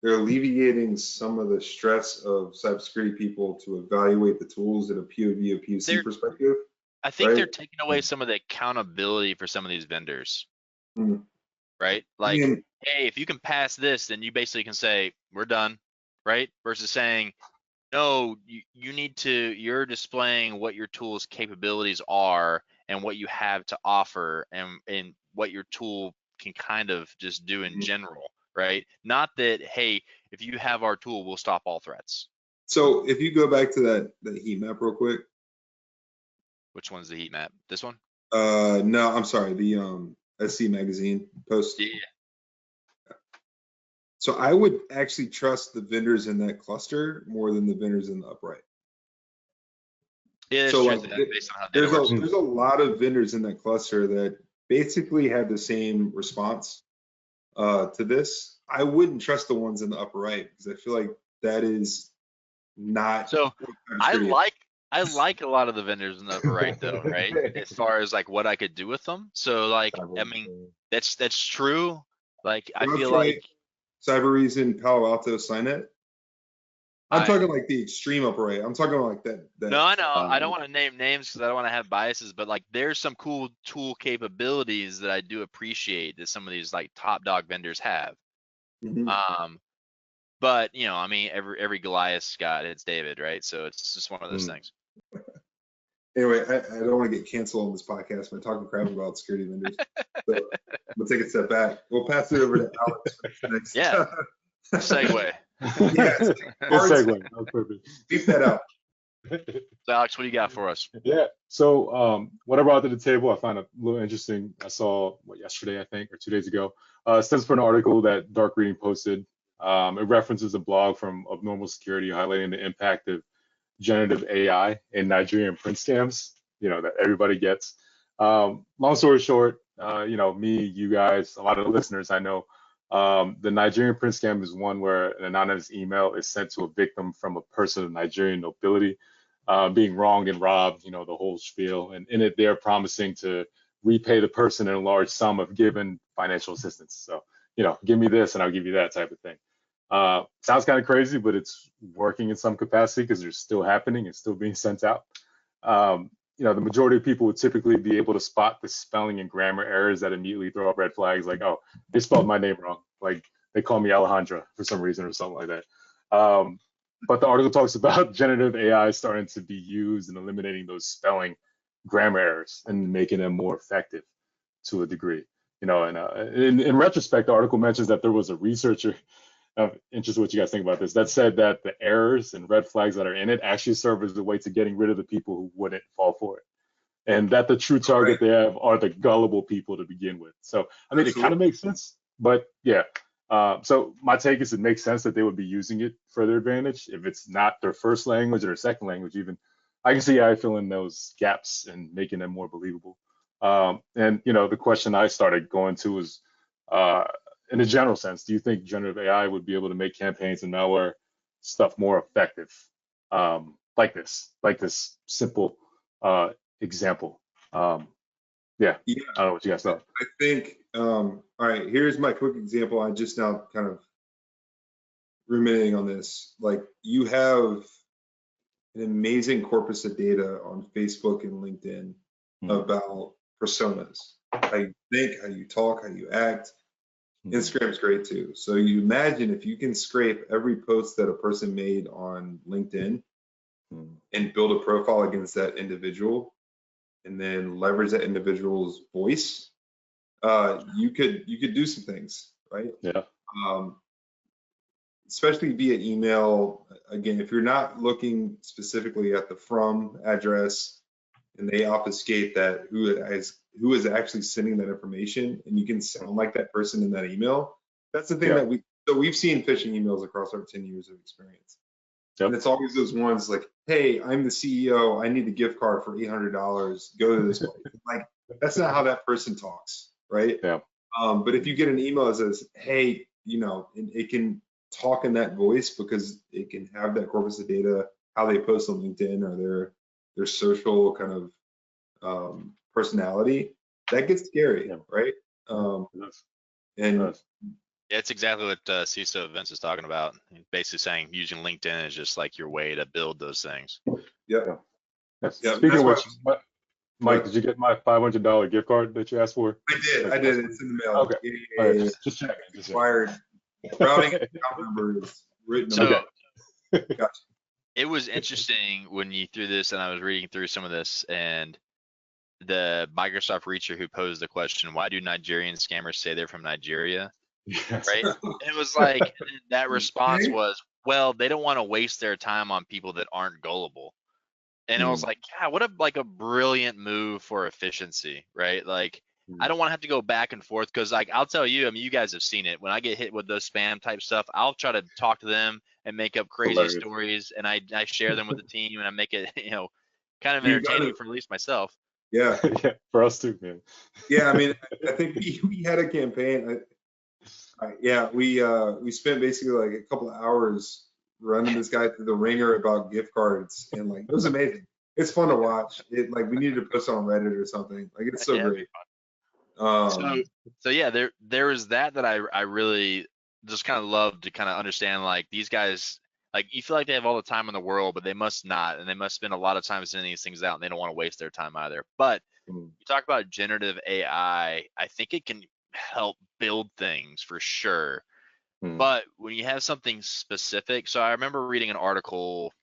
alleviating some of the stress of cybersecurity people to evaluate the tools at a POV or POC perspective. I think they're taking away some of the accountability for some of these vendors, right? Like, hey, if you can pass this, then you basically can say we're done, right? Versus saying, no, you're displaying what your tool's capabilities are and what you have to offer and what your tool can kind of just do in general, right? Not that, hey, if you have our tool, we'll stop all threats. So if you go back to that heat map real quick. Which one's the heat map? This one? No, I'm sorry, the SC magazine post. Yeah. So I would actually trust the vendors in that cluster more than the vendors in the upright. Yeah, so like, based on how there's a lot of vendors in that cluster that basically had the same response to this. I wouldn't trust the ones in the upper right, because I feel like that is not. So I like a lot of the vendors in the upper right though, right? As far as like what I could do with them. So like, I mean, that's true. Like, I feel like Cybereason, Palo Alto, Signet. I'm talking like the extreme upper right. I'm talking like that. No, I know. I don't want to name names because I don't want to have biases, but like, there's some cool tool capabilities that I do appreciate that some of these like top dog vendors have. But I mean, every Goliath's got its David, right? So it's just one of those things. Anyway, I don't want to get canceled on this podcast by talking crap about security vendors. So we'll take a step back. We'll pass it over to Alex next. Yeah. Segue. Good segue. Beep that out. So Alex, what do you got for us? Yeah. So what I brought to the table, I found a little interesting. I saw yesterday, I think, or 2 days ago. Stems from an article that Dark Reading posted. It references a blog from Abnormal Security highlighting the impact of generative AI in Nigerian print scams, that everybody gets. Long story short, me, you guys, a lot of the listeners I know, the Nigerian print scam is one where an anonymous email is sent to a victim from a person of Nigerian nobility. being wronged and robbed, the whole spiel. And in it, they're promising to repay the person in a large sum of given financial assistance. So, give me this and I'll give you that type of thing. Sounds kind of crazy, but it's working in some capacity because they're still happening and still being sent out. The majority of people would typically be able to spot the spelling and grammar errors that immediately throw up red flags, like, oh, they spelled my name wrong. Like they call me Alejandra for some reason or something like that. But the article talks about generative AI starting to be used in eliminating those spelling grammar errors and making them more effective to a degree. And in retrospect, the article mentions that there was a researcher, interested what you guys think about this, that said that the errors and red flags that are in it actually serve as a way to getting rid of the people who wouldn't fall for it. And that the true target they have are the gullible people to begin with. So, I mean, it kind of makes sense, but yeah. So my take is it makes sense that they would be using it for their advantage. If it's not their first language or their second language, even, I can see AI filling those gaps and making them more believable. And the question I started going to is, in a general sense, do you think generative AI would be able to make campaigns and malware stuff more effective? Like this simple example. Yeah, I don't know what you guys thought. I think, all right, here's my quick example. I just now kind of ruminating on this. Like, you have an amazing corpus of data on Facebook and LinkedIn about personas, how you think, how you talk, how you act. Instagram's great too. So you imagine if you can scrape every post that a person made on LinkedIn and build a profile against that individual, and then leverage that individual's voice, you could do some things, right? Yeah. Especially via email. Again, if you're not looking specifically at the from address, and they obfuscate that who is actually sending that information, and you can sound like that person in that email. That's the thing that we've seen phishing emails across our 10 years of experience. Yep. And it's always those ones like, hey, I'm the CEO, I need a gift card for $800, go to this place. Like, that's not how that person talks, right? Yeah. But if you get an email that says, hey, and it can talk in that voice because it can have that corpus of data, how they post on LinkedIn or their social kind of personality, that gets scary, right? Yeah, it's exactly what CISO Vince is talking about. Basically saying using LinkedIn is just like your way to build those things. Yeah. Speaking of which, Mike, did you get my $500 gift card that you asked for? I did. It's in the mail. Okay. Yeah. Just checking. Expired. Routing account number is written. So, Gotcha. It was interesting when you threw this, and I was reading through some of this, and the Microsoft reacher who posed the question, why do Nigerian scammers say they're from Nigeria? Yes. Right? It was like, that response was, well, they don't want to waste their time on people that aren't gullible. And I was like, yeah, what a brilliant move for efficiency, right? Like, I don't want to have to go back and forth because, like, I'll tell you, I mean, you guys have seen it. When I get hit with those spam type stuff, I'll try to talk to them and make up crazy stories, and I share them with the team, and I make it, kind of entertaining for at least myself. Yeah. Yeah, for us too, man. Yeah, I mean, I think we had a campaign. We spent basically like a couple of hours running this guy through the ringer about gift cards, and like it was amazing. It's fun to watch. It like we needed to post on Reddit or something. Like it's so great. So yeah, there is that I really just kind of love to kind of understand, like, these guys, like, you feel like they have all the time in the world, but they must not, and they must spend a lot of time sending these things out, and they don't want to waste their time either. But you talk about generative AI, I think it can help build things for sure. But when you have something specific, so I remember reading an article,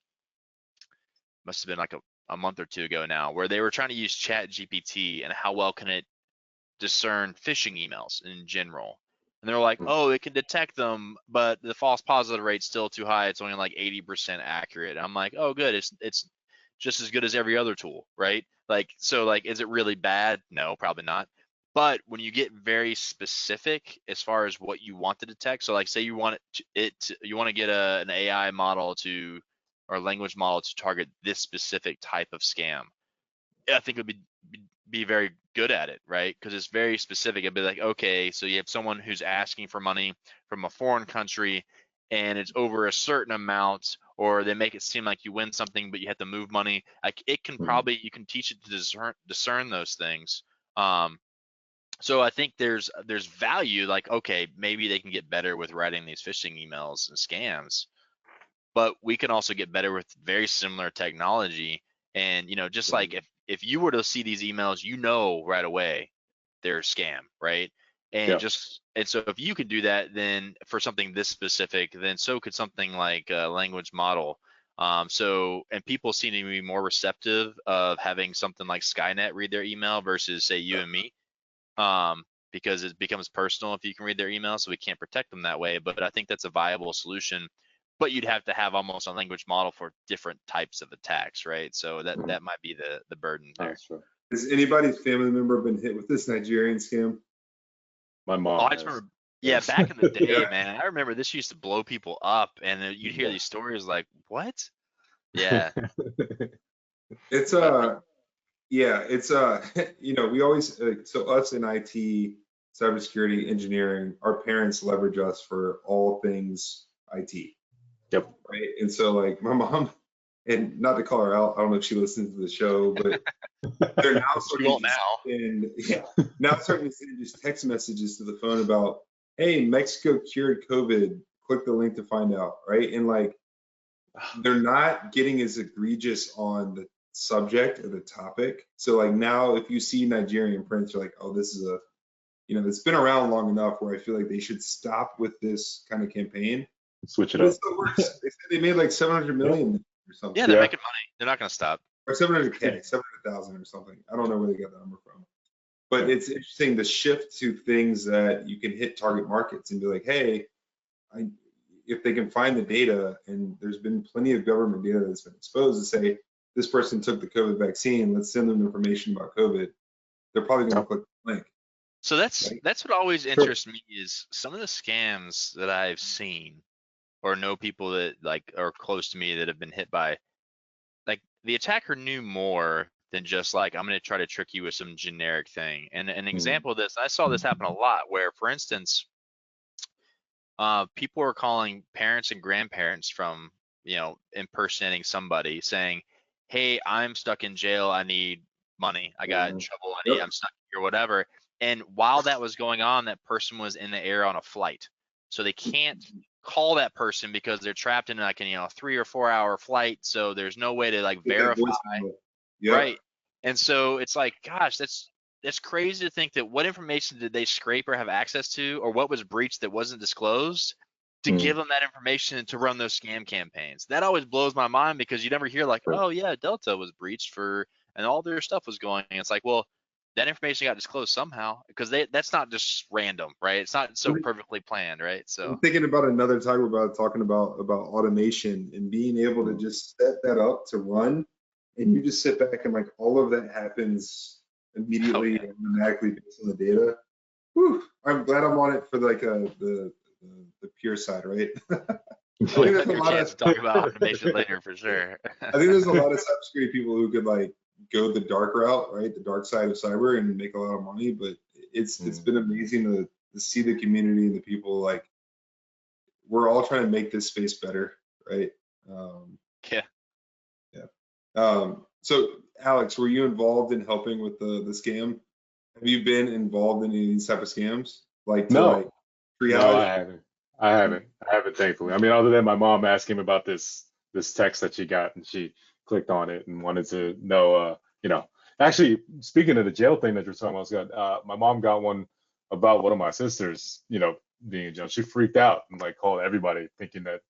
must have been like a month or two ago now, where they were trying to use ChatGPT and how well can it discern phishing emails in general. And they're like, oh, it can detect them, but the false positive rate's still too high. It's only like 80% accurate. And I'm like, oh, good. It's just as good as every other tool, right? Like, so like, is it really bad? No, probably not. But when you get very specific as far as what you want to detect, so like, say you want you want to get an AI model or a language model to target this specific type of scam, I think it would be very good at it, right? Because it's very specific. It'd be like, okay, so you have someone who's asking for money from a foreign country, and it's over a certain amount, or they make it seem like you win something but you have to move money. Like it can probably, you can teach it to discern those things. So I think there's value, like, okay, maybe they can get better with writing these phishing emails and scams, but we can also get better with very similar technology. And, you know, just like if you were to see these emails, you know right away they're a scam, right? And and so if you could do that, then for something this specific, then so could something like a language model. And people seem to be more receptive of having something like Skynet read their email versus say you and me, because it becomes personal if you can read their email, so we can't protect them that way. But I think that's a viable solution. But you'd have to have almost a language model for different types of attacks, right? So that might be the burden there. Has anybody's family member been hit with this Nigerian scam? My mom. Oh, I just remember, yeah, back in the day, man. I remember this used to blow people up, and you'd hear these stories like, "What?" Yeah. It's you know, we always so us in IT, cybersecurity, engineering, our parents leverage us for all things IT. Yep. Right. And so like my mom, and not to call her out, I don't know if she listens to the show, but they're now starting to send just text messages to the phone about, hey, Mexico cured COVID. Click the link to find out. Right. And like they're not getting as egregious on the subject or the topic. So like now if you see Nigerian prints, you're like, oh, this is a, you know, it's been around long enough where I feel like they should stop with this kind of campaign. Switch it up. It's the worst. They said they made like 700 million or something. Yeah, they're making money. They're not going to stop. Or 700K, 700,000 or something. I don't know where they got that number from. But it's interesting the shift to things that you can hit target markets and be like, hey, if they can find the data, and there's been plenty of government data that's been exposed to say, this person took the COVID vaccine, let's send them information about COVID. They're probably going to click the link. So that's what always interests me is some of the scams that I've seen or know people that like are close to me that have been hit by, like the attacker knew more than just like, I'm going to try to trick you with some generic thing. And an example of this, I saw this happen a lot where, for instance, people are calling parents and grandparents from, you know, impersonating somebody saying, hey, I'm stuck in jail, I need money, I got in trouble, I'm stuck here, whatever. And while that was going on, that person was in the air on a flight. So they can't call that person because they're trapped in like a 3 or 4 hour flight. So there's no way to like verify. Right. And so it's like, gosh, that's crazy to think that what information did they scrape or have access to, or what was breached that wasn't disclosed to give them that information to run those scam campaigns. That always blows my mind because you never hear like, oh yeah, Delta was breached and all their stuff was going. And it's like, well, that information got disclosed somehow because that's not just random, right? It's not so perfectly planned, right? So I'm thinking about another time about talking about automation and being able to just set that up to run, and you just sit back and like all of that happens immediately and automatically based on the data. Whew, I'm glad I'm on it for like the pure side, right? I think there's a lot of talk about automation later for sure. I think there's a lot of cybersecurity people who could like go the dark route, right? The dark side of cyber and make a lot of money, but it's been amazing to see the community and the people like we're all trying to make this space better, right? So Alex, were you involved in helping with the scam? Have you been involved in any of these type of scams? Like no, I haven't, thankfully. I mean, other than my mom asking me about this text that she got, and she clicked on it and wanted to know, actually, speaking of the jail thing that you're talking about, my mom got one about one of my sisters, being in jail. She freaked out and like called everybody thinking that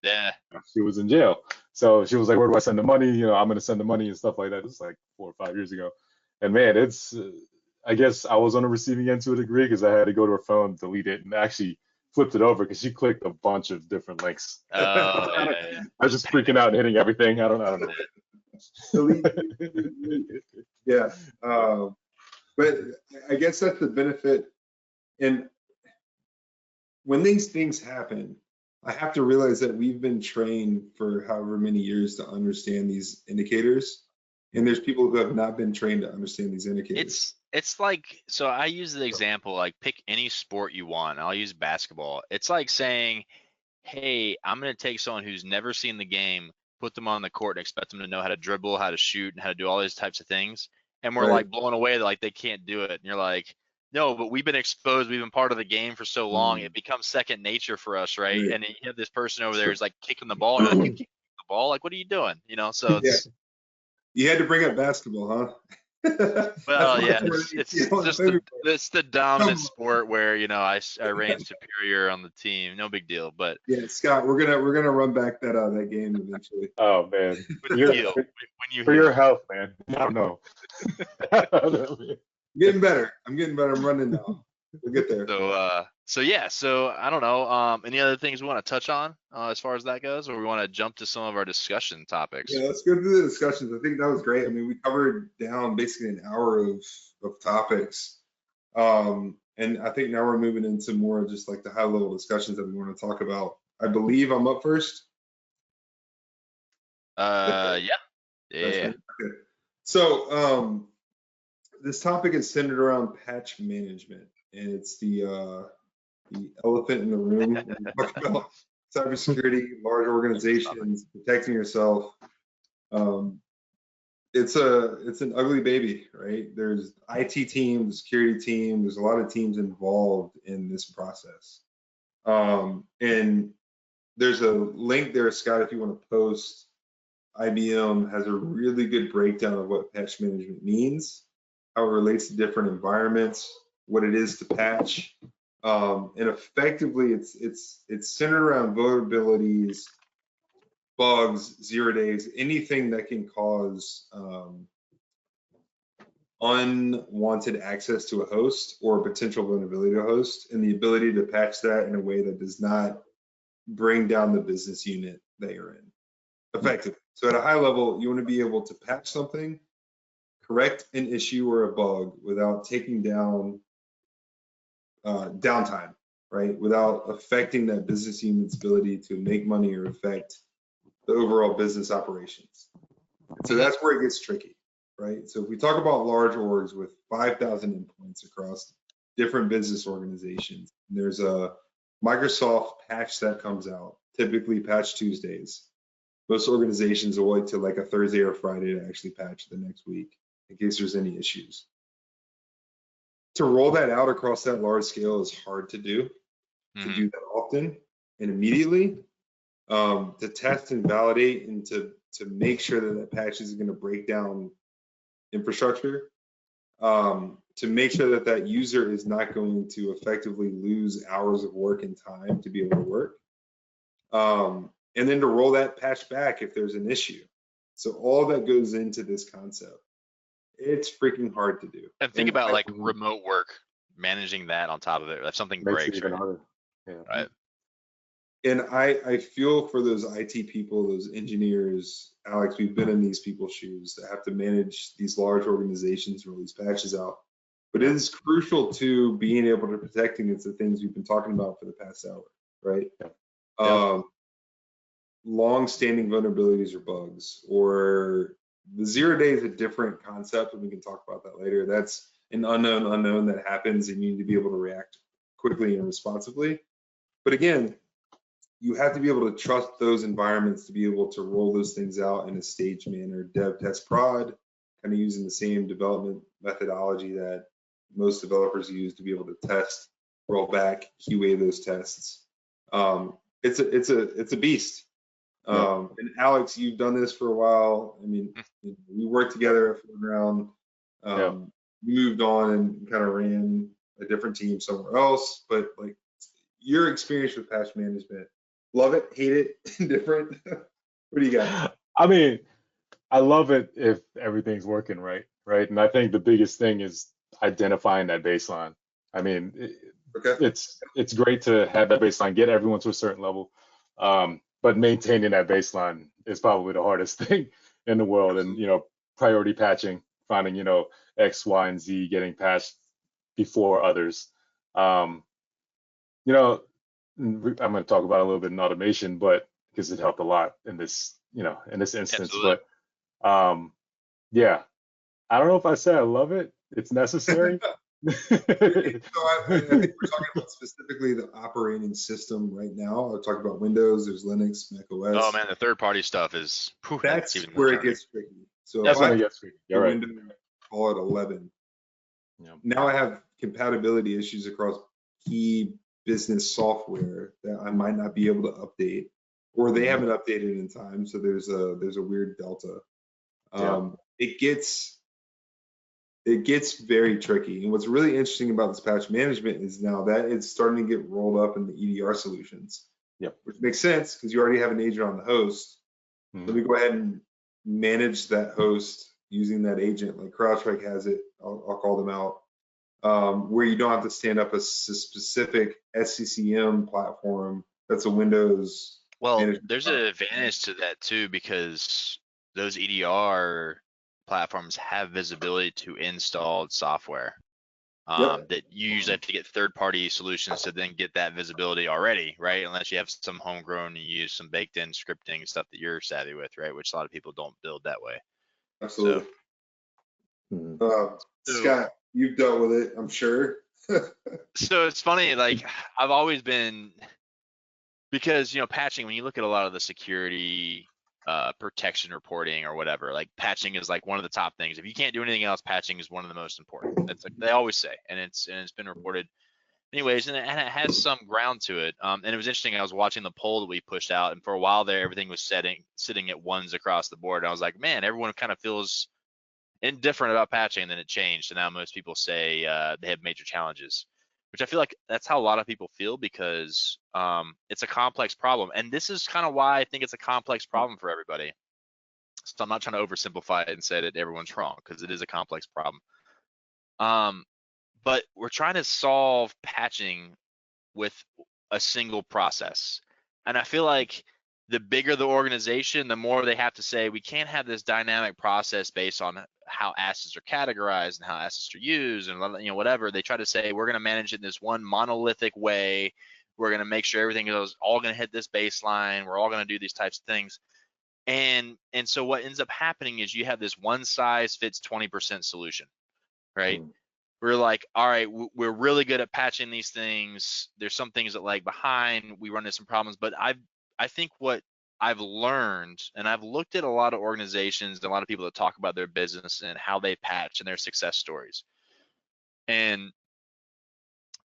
she was in jail. So she was like, where do I send the money? I'm going to send the money and stuff like that. It was like 4 or 5 years ago. And man, it's, I guess I was on the receiving end to a degree because I had to go to her phone, delete it, and actually flipped it over because she clicked a bunch of different links. I was just freaking out and hitting everything. I don't know. Yeah. But I guess that's the benefit. And when these things happen, I have to realize that we've been trained for however many years to understand these indicators. And there's people who have not been trained to understand these indicators. It's like, so I use the example, like pick any sport you want. I'll use basketball. It's like saying, hey, I'm going to take someone who's never seen the game, put them on the court and expect them to know how to dribble, how to shoot, and how to do all these types of things. And we're Right. like blown away that like they can't do it. And you're like, no, but we've been exposed, we've been part of the game for so long, it becomes second nature for us, right? Right. And you have this person over there who's like kicking the ball, and you're like, you kick the ball? Like, what are you doing? You know, so it's You had to bring up basketball, huh? well, yeah, it's just it's the dominant sport where, you know, I reign superior on the team. No big deal, but yeah, Scott, we're gonna run back that game eventually. Oh man, when your health, man. I don't know. Getting better. I'm getting better. I'm running now. We'll get there. So yeah, so I don't know. Any other things we want to touch on as far as that goes, or we want to jump to some of our discussion topics? Yeah, let's go through the discussions. I think that was great. I mean, we covered down basically an hour of topics. And I think now we're moving into more of just like the high level discussions that we want to talk about. I believe I'm up first. Yeah. Okay. So this topic is centered around patch management, and it's the elephant in the room when we talk about cybersecurity, large organizations, protecting yourself. It's an ugly baby, right? There's IT team, security team, there's a lot of teams involved in this process. And there's a link there, Scott, if you want to post. IBM has a really good breakdown of what patch management means, how it relates to different environments, what it is to patch. And effectively, it's centered around vulnerabilities, bugs, 0 days, anything that can cause unwanted access to a host or a potential vulnerability to a host, and the ability to patch that in a way that does not bring down the business unit that you're in effectively. So at a high level, you want to be able to patch something, correct an issue or a bug without taking down downtime, right? Without affecting that business unit's ability to make money or affect the overall business operations. So that's where it gets tricky, right? So if we talk about large orgs with 5,000 endpoints across different business organizations, there's a Microsoft patch that comes out, typically Patch Tuesdays. Most organizations will wait till like a Thursday or Friday to actually patch the next week in case there's any issues. To roll that out across that large scale is hard to do, to do that often and immediately. To test and validate and to make sure that that patch isn't going to break down infrastructure, to make sure that that user is not going to effectively lose hours of work and time to be able to work. And then to roll that patch back if there's an issue. So all that goes into this concept. It's freaking hard to do. And think about like remote work, managing that on top of it. If something breaks, even harder. Yeah. Right. And I feel for those IT people, those engineers, Alex, we've been in these people's shoes that have to manage these large organizations, roll these patches out. But it is crucial to being able to protect against the things we've been talking about for the past hour, right? Yeah. Long-standing vulnerabilities or bugs, or the 0 day is a different concept, and we can talk about that later. That's an unknown that happens, and you need to be able to react quickly and responsively. But again, you have to be able to trust those environments to be able to roll those things out in a staged manner, dev, test, prod, kind of using the same development methodology that most developers use to be able to test, roll back, QA those tests. It's a beast. And Alex, you've done this for a while. I mean, we worked together at Foreground. We moved on and kind of ran a different team somewhere else. But like your experience with patch management, love it, hate it, indifferent. What do you got? I mean, I love it if everything's working right? And I think the biggest thing is identifying that baseline. I mean, it's great to have that baseline, get everyone to a certain level. But maintaining that baseline is probably the hardest thing in the world. And, priority patching, finding, X, Y, and Z getting patched before others. I'm going to talk about a little bit in automation, but because it helped a lot in this, in this instance. Absolutely. But yeah, I don't know if I said I love it. It's necessary, So I think we're talking about specifically the operating system right now. I'll talk about Windows, there's Linux, Mac OS. Oh man, the third-party stuff is that's even where more it gets tricky. So That's if when I it gets tricky. You're right. Windows, call it 11. Yeah. Now I have compatibility issues across key business software that I might not be able to update, or they haven't updated in time. So there's a weird delta. It gets very tricky. And what's really interesting about this patch management is now that it's starting to get rolled up in the EDR solutions. Yep. Which makes sense because you already have an agent on the host. Let me go ahead and manage that host using that agent, like CrowdStrike has it. I'll call them out, where you don't have to stand up a specific SCCM platform that's a Windows. Well, there's an advantage to that too, because those EDR platforms have visibility to installed software. That you usually have to get third-party solutions to then get that visibility already, right? Unless you have some homegrown, you use some baked-in scripting stuff that you're savvy with, right? Which a lot of people don't build that way. Absolutely. Scott, you've dealt with it, I'm sure. So it's funny, like I've always been, because patching, when you look at a lot of the security protection reporting or whatever, like patching is like one of the top things. If you can't do anything else, patching is one of the most important. That's like they always say, and it's been reported anyways, and it has some ground to it. And it was interesting, I was watching the poll that we pushed out, and for a while there everything was sitting at ones across the board, and I was like, man, everyone kind of feels indifferent about patching, and then it changed, and now most people say they have major challenges, which I feel like that's how a lot of people feel, because it's a complex problem. And this is kind of why I think it's a complex problem for everybody. So I'm not trying to oversimplify it and say that everyone's wrong, because it is a complex problem. But we're trying to solve patching with a single process. And I feel like the bigger the organization, the more they have to say, we can't have this dynamic process based on how assets are categorized and how assets are used and whatever. They try to say, we're going to manage it in this one monolithic way. We're going to make sure everything is all going to hit this baseline. We're all going to do these types of things. And so what ends up happening is you have this one size fits 20% solution, right? We're like, all right, we're really good at patching these things. There's some things that lag behind. We run into some problems, but I think what I've learned, and I've looked at a lot of organizations and a lot of people that talk about their business and how they patch and their success stories, and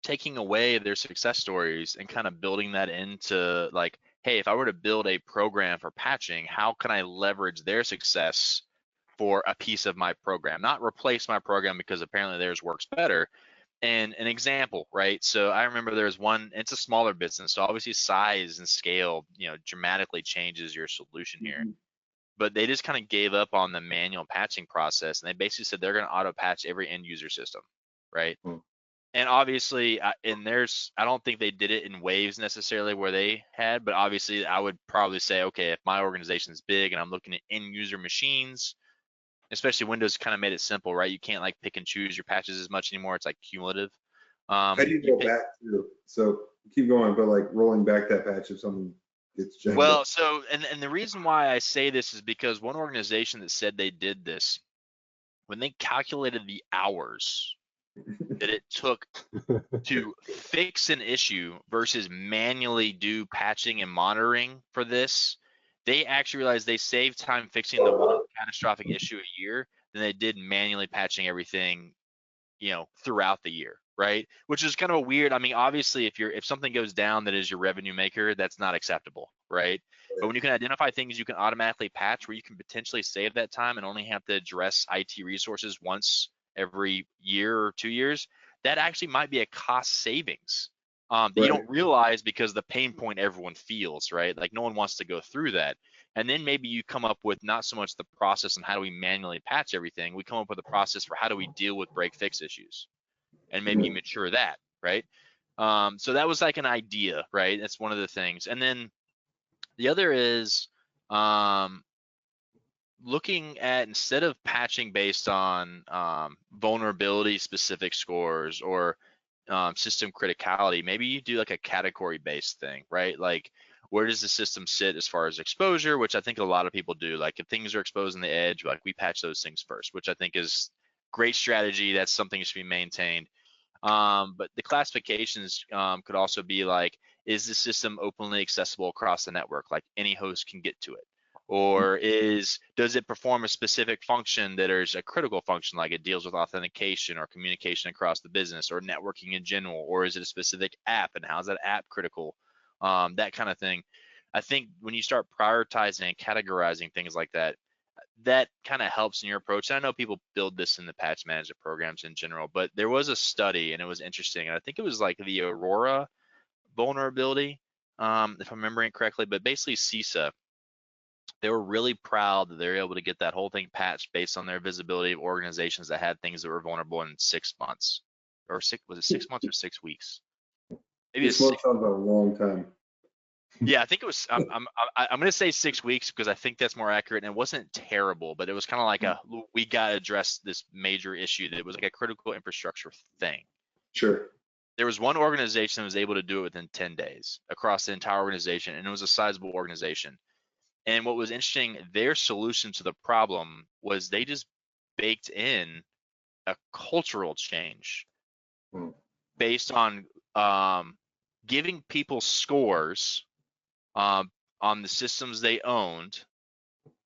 taking away their success stories and kind of building that into like, hey, if I were to build a program for patching, how can I leverage their success for a piece of my program, not replace my program because apparently theirs works better. And an example, right? So I remember there's one, it's a smaller business, so obviously size and scale, dramatically changes your solution here. But they just kind of gave up on the manual patching process, and they basically said they're going to auto patch every end user system, right? And obviously, I don't think they did it in waves necessarily where they had, but obviously I would probably say, okay, if my organization is big and I'm looking at end user machines, especially Windows kind of made it simple, right? You can't like pick and choose your patches as much anymore. It's like cumulative. How do you go back to? So keep going, but like rolling back that patch if something gets jammed. Well, so and the reason why I say this is because one organization that said they did this, when they calculated the hours that it took to fix an issue versus manually do patching and monitoring for this, they actually realized they saved time fixing the one catastrophic issue a year than they did manually patching everything, throughout the year, right? Which is kind of a weird. I mean, obviously, if something goes down that is your revenue maker, that's not acceptable, right? But when you can identify things you can automatically patch, where you can potentially save that time and only have to address IT resources once every year or 2 years, that actually might be a cost savings that you don't realize because the pain point everyone feels, right? Like no one wants to go through that. And then maybe you come up with not so much the process on how do we manually patch everything, we come up with a process for how do we deal with break fix issues, and maybe you mature that, right? So that was like an idea, right? That's one of the things. And then the other is looking at, instead of patching based on vulnerability specific scores or system criticality, maybe you do like a category based thing, right? Like where does the system sit as far as exposure, which I think a lot of people do. Like if things are exposed on the edge, like we patch those things first, which I think is great strategy. That's something that should be maintained. But the classifications could also be like, is the system openly accessible across the network, like any host can get to it? Or does it perform a specific function that is a critical function, like it deals with authentication or communication across the business or networking in general? Or is it a specific app, and how's that app critical? That kind of thing. I think when you start prioritizing and categorizing things like that, that kind of helps in your approach. And I know people build this in the patch management programs in general, but there was a study and it was interesting. And I think it was like the Aurora vulnerability, if I'm remembering it correctly, but basically CISA, they were really proud that they were able to get that whole thing patched based on their visibility of organizations that had things that were vulnerable in 6 months. Or was it 6 months or 6 weeks? Maybe it's 6 months sounds like a long time. Yeah, I think it was. I'm going to say 6 weeks because I think that's more accurate. And it wasn't terrible, but it was kind of like we got to address this major issue that it was like a critical infrastructure thing. Sure. There was one organization that was able to do it within 10 days across the entire organization, and it was a sizable organization. And what was interesting, their solution to the problem was they just baked in a cultural change based on giving people scores on the systems they owned.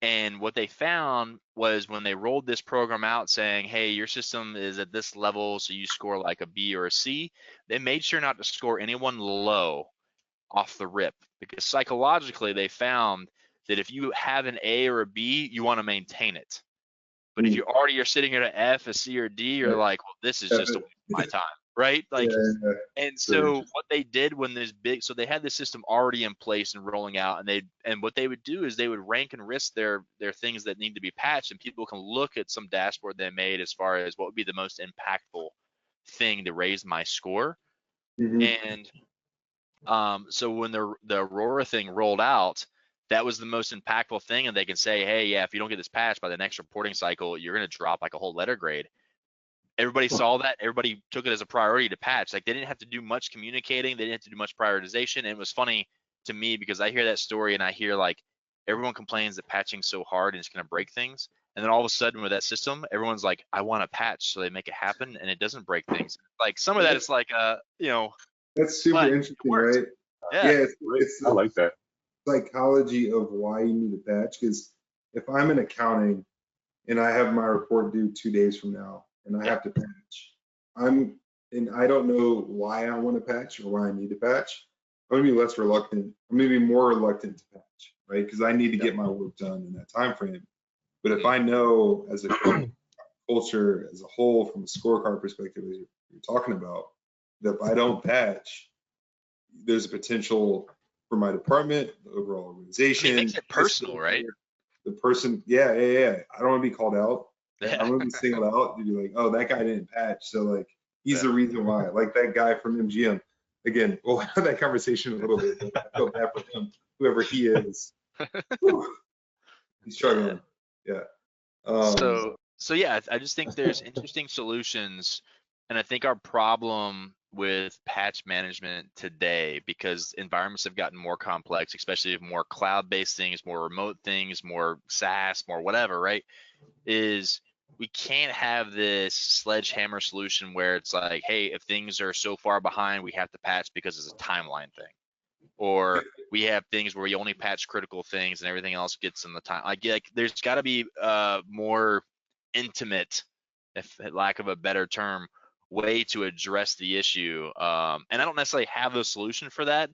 And what they found was when they rolled this program out saying, hey, your system is at this level, so you score like a B or a C, they made sure not to score anyone low off the rip, because psychologically they found that if you have an A or a B, you want to maintain it. But if you already are sitting at an F, a C, or D, you're like, well, this is just a waste of my time, right? Like, and so what they did when this so they had the system already in place and rolling out, and what they would do is they would rank and risk their things that need to be patched, and people can look at some dashboard they made as far as what would be the most impactful thing to raise my score. And so when the Aurora thing rolled out, that was the most impactful thing, and they can say, hey, yeah, if you don't get this patched by the next reporting cycle, you're going to drop like a whole letter grade. Everybody saw that. Everybody took it as a priority to patch. Like, they didn't have to do much communicating. They didn't have to do much prioritization. And it was funny to me because I hear that story and I hear like everyone complains that patching's so hard and it's going to break things. And then all of a sudden with that system, everyone's like, I want a patch, so they make it happen, and it doesn't break things. Like, some of that is like, that's super interesting, right? Yeah, it's I like that psychology of why you need a patch. Because if I'm in accounting and I have my report due 2 days from now and I have to patch, and I don't know why I want to patch or why I need to patch, I'm gonna be less reluctant. I'm gonna be more reluctant to patch, right? Because I need to get my work done in that time frame. But if I know as a culture as a whole, from a scorecard perspective, as you're talking about, that if I don't patch, there's a potential for my department, the overall organization. It makes it personal, right? The person, yeah. I don't want to be called out. I'm going to be singled out to be like, oh, that guy didn't patch, so like he's the reason why. Like that guy from MGM. Again, we'll have that conversation a little bit. I feel bad for him, whoever he is. He's struggling. Yeah. So yeah, I just think there's interesting solutions, and I think our problem with patch management today, because environments have gotten more complex, especially with more cloud-based things, more remote things, more SaaS, more whatever, right, is we can't have this sledgehammer solution where it's like, hey, if things are so far behind, we have to patch because it's a timeline thing. Or we have things where we only patch critical things and everything else gets in the time. Like there's got to be more intimate, if lack of a better term, way to address the issue. And I don't necessarily have the solution for that,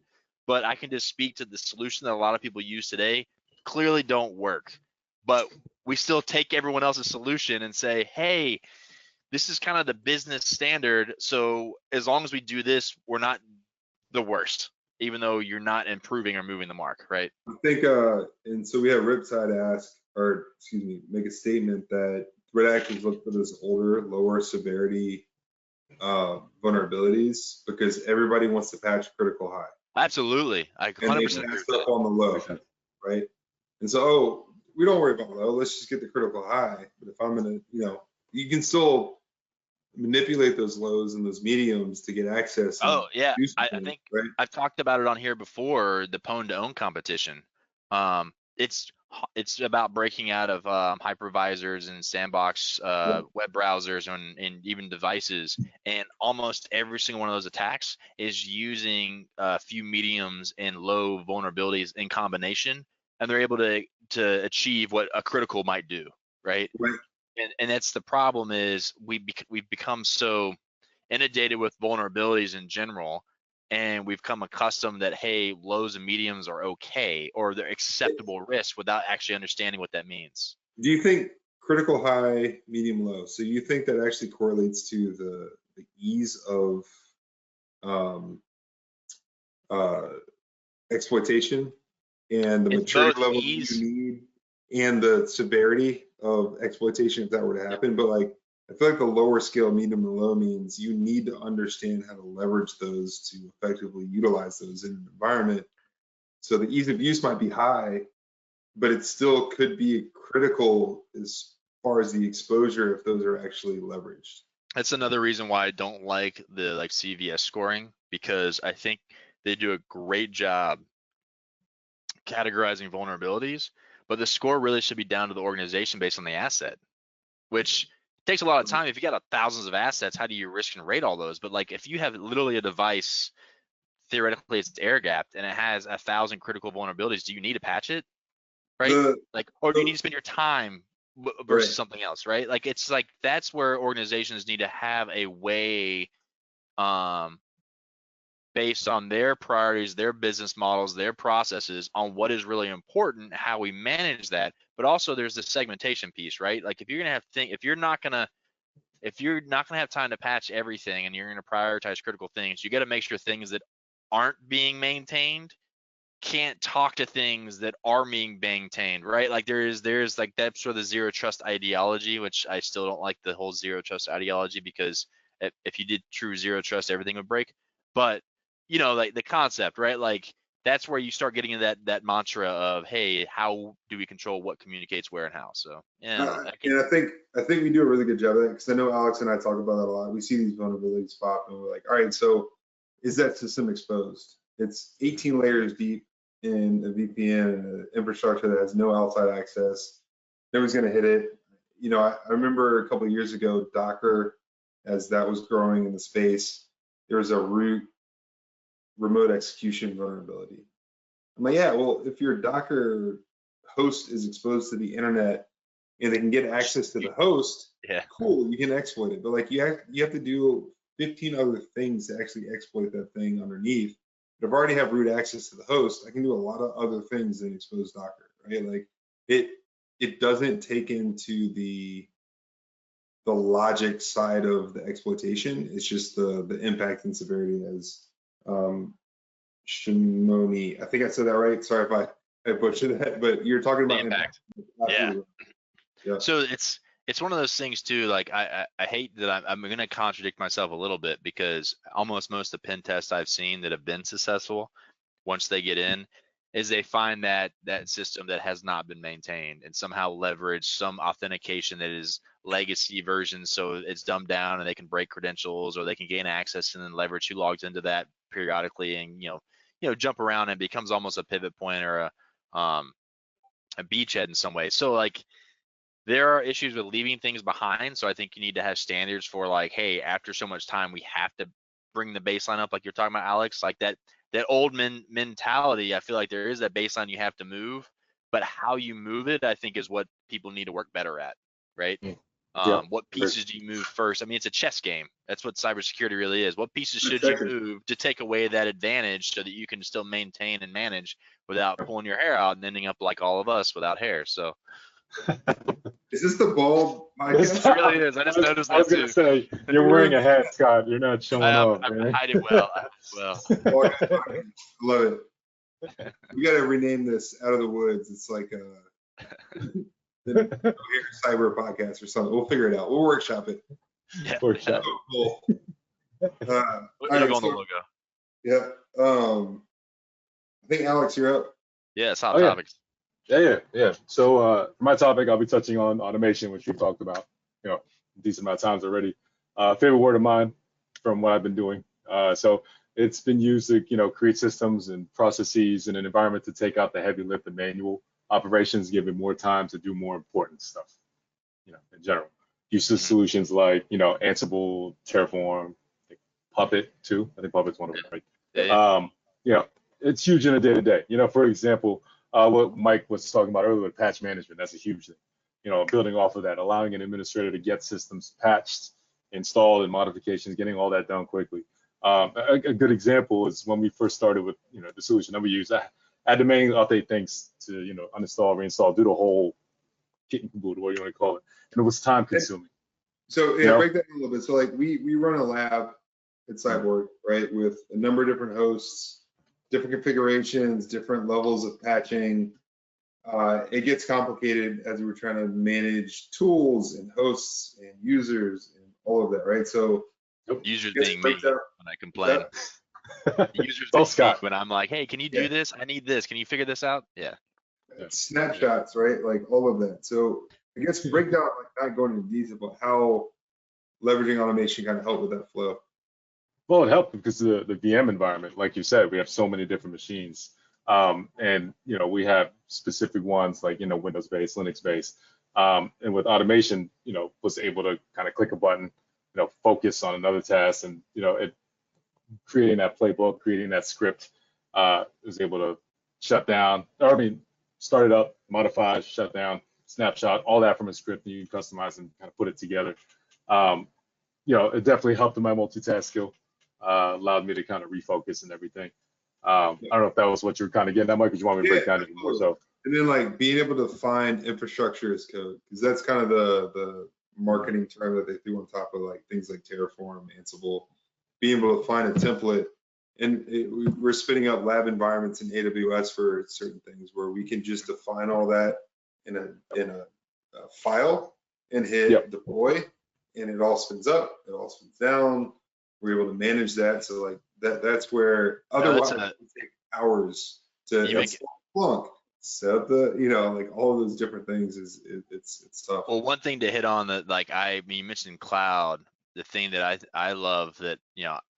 but I can just speak to the solution that a lot of people use today clearly don't work. But we still take everyone else's solution and say, hey, this is kind of the business standard. So as long as we do this, we're not the worst, even though you're not improving or moving the mark, right? I think, and so we have Ripside make a statement that threat actors look for those older, lower severity vulnerabilities because everybody wants to patch critical high. Absolutely, I 100% agree with that. On the low, right? And so, we don't worry about low. Let's just get the critical high. But if I'm gonna, you can still manipulate those lows and those mediums to get access. Oh yeah, I think I've talked about it on here before. The pwn to own competition. It's it's about breaking out of hypervisors and sandbox web browsers and even devices. And almost every single one of those attacks is using a few mediums and low vulnerabilities in combination, and they're able to achieve what a critical might do, right? And that's the problem, is we've become so inundated with vulnerabilities in general, and we've come accustomed that, hey, lows and mediums are okay, or they're acceptable risk, without actually understanding what that means. Do you think critical, high, medium, low? So you think that actually correlates to the ease of exploitation and the maturity level you need and the severity of exploitation if that were to happen? But like, I feel like the lower scale, medium and low, means you need to understand how to leverage those to effectively utilize those in an environment. So the ease of use might be high, but it still could be critical as far as the exposure if those are actually leveraged. That's another reason why I don't like the CVS scoring, because I think they do a great job categorizing vulnerabilities, but the score really should be down to the organization based on the asset, which takes a lot of time. If you got thousands of assets, how do you risk and rate all those? But like, if you have literally a device, theoretically it's air gapped and it has 1,000 critical vulnerabilities, do you need to patch it, right? Or do you need to spend your time versus something else, right? Like, it's like, that's where organizations need to have a way based on their priorities, their business models, their processes, on what is really important, how we manage that. But also there's the segmentation piece, right? Like, if you're not gonna have time to patch everything, and you're gonna prioritize critical things, you got to make sure things that aren't being maintained can't talk to things that are being maintained, right? Like, there's like that sort of zero trust ideology, which I still don't like the whole zero trust ideology, because if you did true zero trust, everything would break. But you know, like the concept, right? Like, that's where you start getting into that mantra of, hey, how do we control what communicates where and how? So yeah, and I think we do a really good job of that, because I know Alex and I talk about that a lot. We see these vulnerabilities pop, and we're like, all right, so is that system exposed? It's 18 layers deep in a VPN, an infrastructure that has no outside access. Nobody's going to hit it. You know, I remember a couple of years ago, Docker, as that was growing in the space, there was a root remote execution vulnerability. I'm like, yeah, well, if your Docker host is exposed to the internet and they can get access to the host, cool, you can exploit it. But like, you have to do 15 other things to actually exploit that thing underneath. But if I already have root access to the host, I can do a lot of other things than expose Docker, right? Like, it doesn't take into the logic side of the exploitation. It's just the impact and severity, as Shimoni, I think I said that right. Sorry if I butchered that, but you're talking about impact. Yeah. So it's one of those things too. Like, I hate that I'm going to contradict myself a little bit, because almost most of the pen tests I've seen that have been successful, once they get in, is they find that system that has not been maintained and somehow leverage some authentication that is legacy version, so it's dumbed down and they can break credentials, or they can gain access and then leverage who logs into that periodically, and you know jump around, and becomes almost a pivot point or a beachhead in some way. So like, there are issues with leaving things behind. So I think you need to have standards for, like, hey, after so much time, we have to bring the baseline up, like you're talking about, Alex. Like that old mentality, I feel like there is that baseline you have to move, but how you move it, I think, is what people need to work better at, right? What pieces do you move first? I mean, it's a chess game. That's what cybersecurity really is. What pieces should you move to take away that advantage, so that you can still maintain and manage without pulling your hair out and ending up like all of us without hair? So is this the bald podcast? It really is. I just noticed that. I was going to say, you're wearing a hat, Scott. You're not showing off. I did well. I love it. We got to rename this Out of the Woods. It's like the cyber podcast or something. We'll figure it out. We'll workshop it. Yeah. Workshop. Cool. We'll go on the logo. Yeah. I think Alex, you're up. Yeah, it's hot topics. Yeah. So for my topic, I'll be touching on automation, which we've talked about, a decent amount of times already. Favorite word of mine from what I've been doing. So it's been used to, create systems and processes in an environment to take out the heavy lift and manual operations, give it more time to do more important stuff, in general. Use of solutions like, Ansible, Terraform, Puppet too. I think Puppet's one of them, right? Yeah. It's huge in a day-to-day. For example, what Mike was talking about earlier with patch management, that's a huge thing. Building off of that, allowing an administrator to get systems patched, installed, and modifications, getting all that done quickly. A good example is when we first started with, the solution that we use. I had to manually update things to, uninstall, reinstall, do the whole kit and caboodle, what you want to call it, and it was time consuming. So break that down a little bit. So like we run a lab at Cyborg, right, with a number of different hosts, different configurations, different levels of patching. It gets complicated as we're trying to manage tools and hosts and users and all of that, right? So users being me when I complain. Users being me when I'm like, hey, can you do this? I need this. Can you figure this out? Yeah. Snapshots, right? Like all of that. So I guess break down, like not going into detail, but how leveraging automation kind of help with that flow. Well, it helped because the VM environment, like you said, we have so many different machines. And we have specific ones like Windows-based, Linux-based, and with automation, was able to kind of click a button, focus on another task, and it creating that playbook, creating that script, was able to shut down, start it up, modify, shut down, snapshot, all that from a script, and you can customize and kind of put it together. It definitely helped in my multitask skill, allowed me to kind of refocus and everything. I don't know if that was what you were kind of getting at, Mike, because you want me to break down even more so. And then like being able to find infrastructure as code, because that's kind of the marketing term that they threw on top of like things like Terraform, Ansible, being able to find a template. And we're spinning up lab environments in AWS for certain things where we can just define all that in a file and hit deploy, and it all spins up, it all spins down. We're able to manage that. So like that's where otherwise it would take hours to Splunk, set up the, like all of those different things it's tough. Well, one thing to hit on that, like you mentioned cloud, the thing that I love that,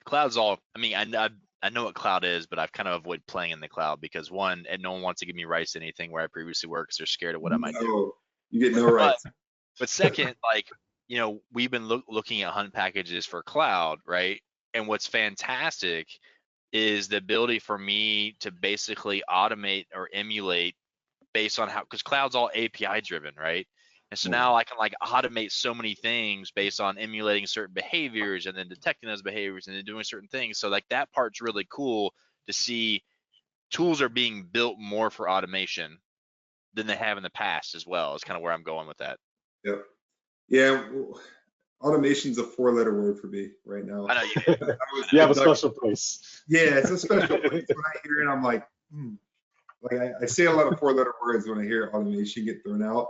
cloud's all, I know what cloud is, but I've kind of avoided playing in the cloud because one, and no one wants to give me rights to anything where I previously worked because they're scared of what I might do. You get no rights. But second, like, we've been looking at hunt packages for cloud, right? And what's fantastic is the ability for me to basically automate or emulate based on because cloud's all API driven, right? And so now I can like automate so many things based on emulating certain behaviors and then detecting those behaviors and then doing certain things. So like that part's really cool to see tools are being built more for automation than they have in the past as well. Is kind of where I'm going with that. Yep. Yeah. Automation's a 4-letter word for me right now. I know you do. You have a special place. Yeah, it's a special place. When I hear it, I'm like, Like I say a lot of 4-letter words when I hear automation get thrown out.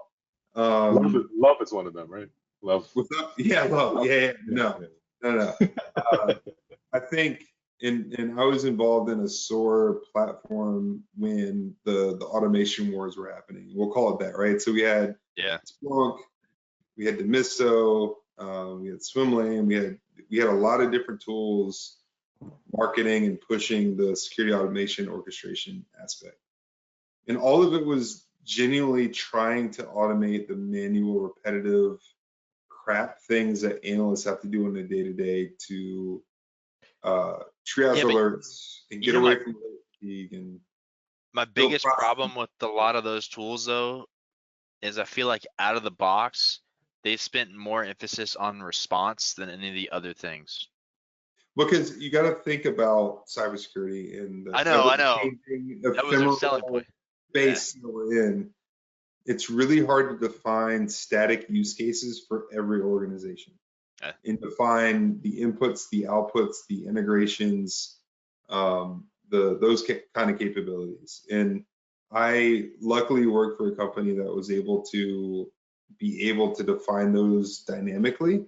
Love is one of them, right? Love. What's up? Yeah, love. Yeah. No. I think, and I was involved in a SOAR platform when the automation wars were happening. We'll call it that, right? So we had Splunk, we had Demisto, we had Swimlane, we had a lot of different tools, marketing and pushing the security automation orchestration aspect. And all of it was genuinely trying to automate the manual, repetitive crap things that analysts have to do on a day-to-day to triage alerts and get away from fatigue. And my biggest problem with a lot of those tools, though, is I feel like out of the box, they spent more emphasis on response than any of the other things. Because you got to think about cybersecurity and the I know. That was their selling point. Space that we're in. It's really hard to define static use cases for every organization and define the inputs, the outputs, the integrations, those kind of capabilities. And I luckily work for a company that was able to define those dynamically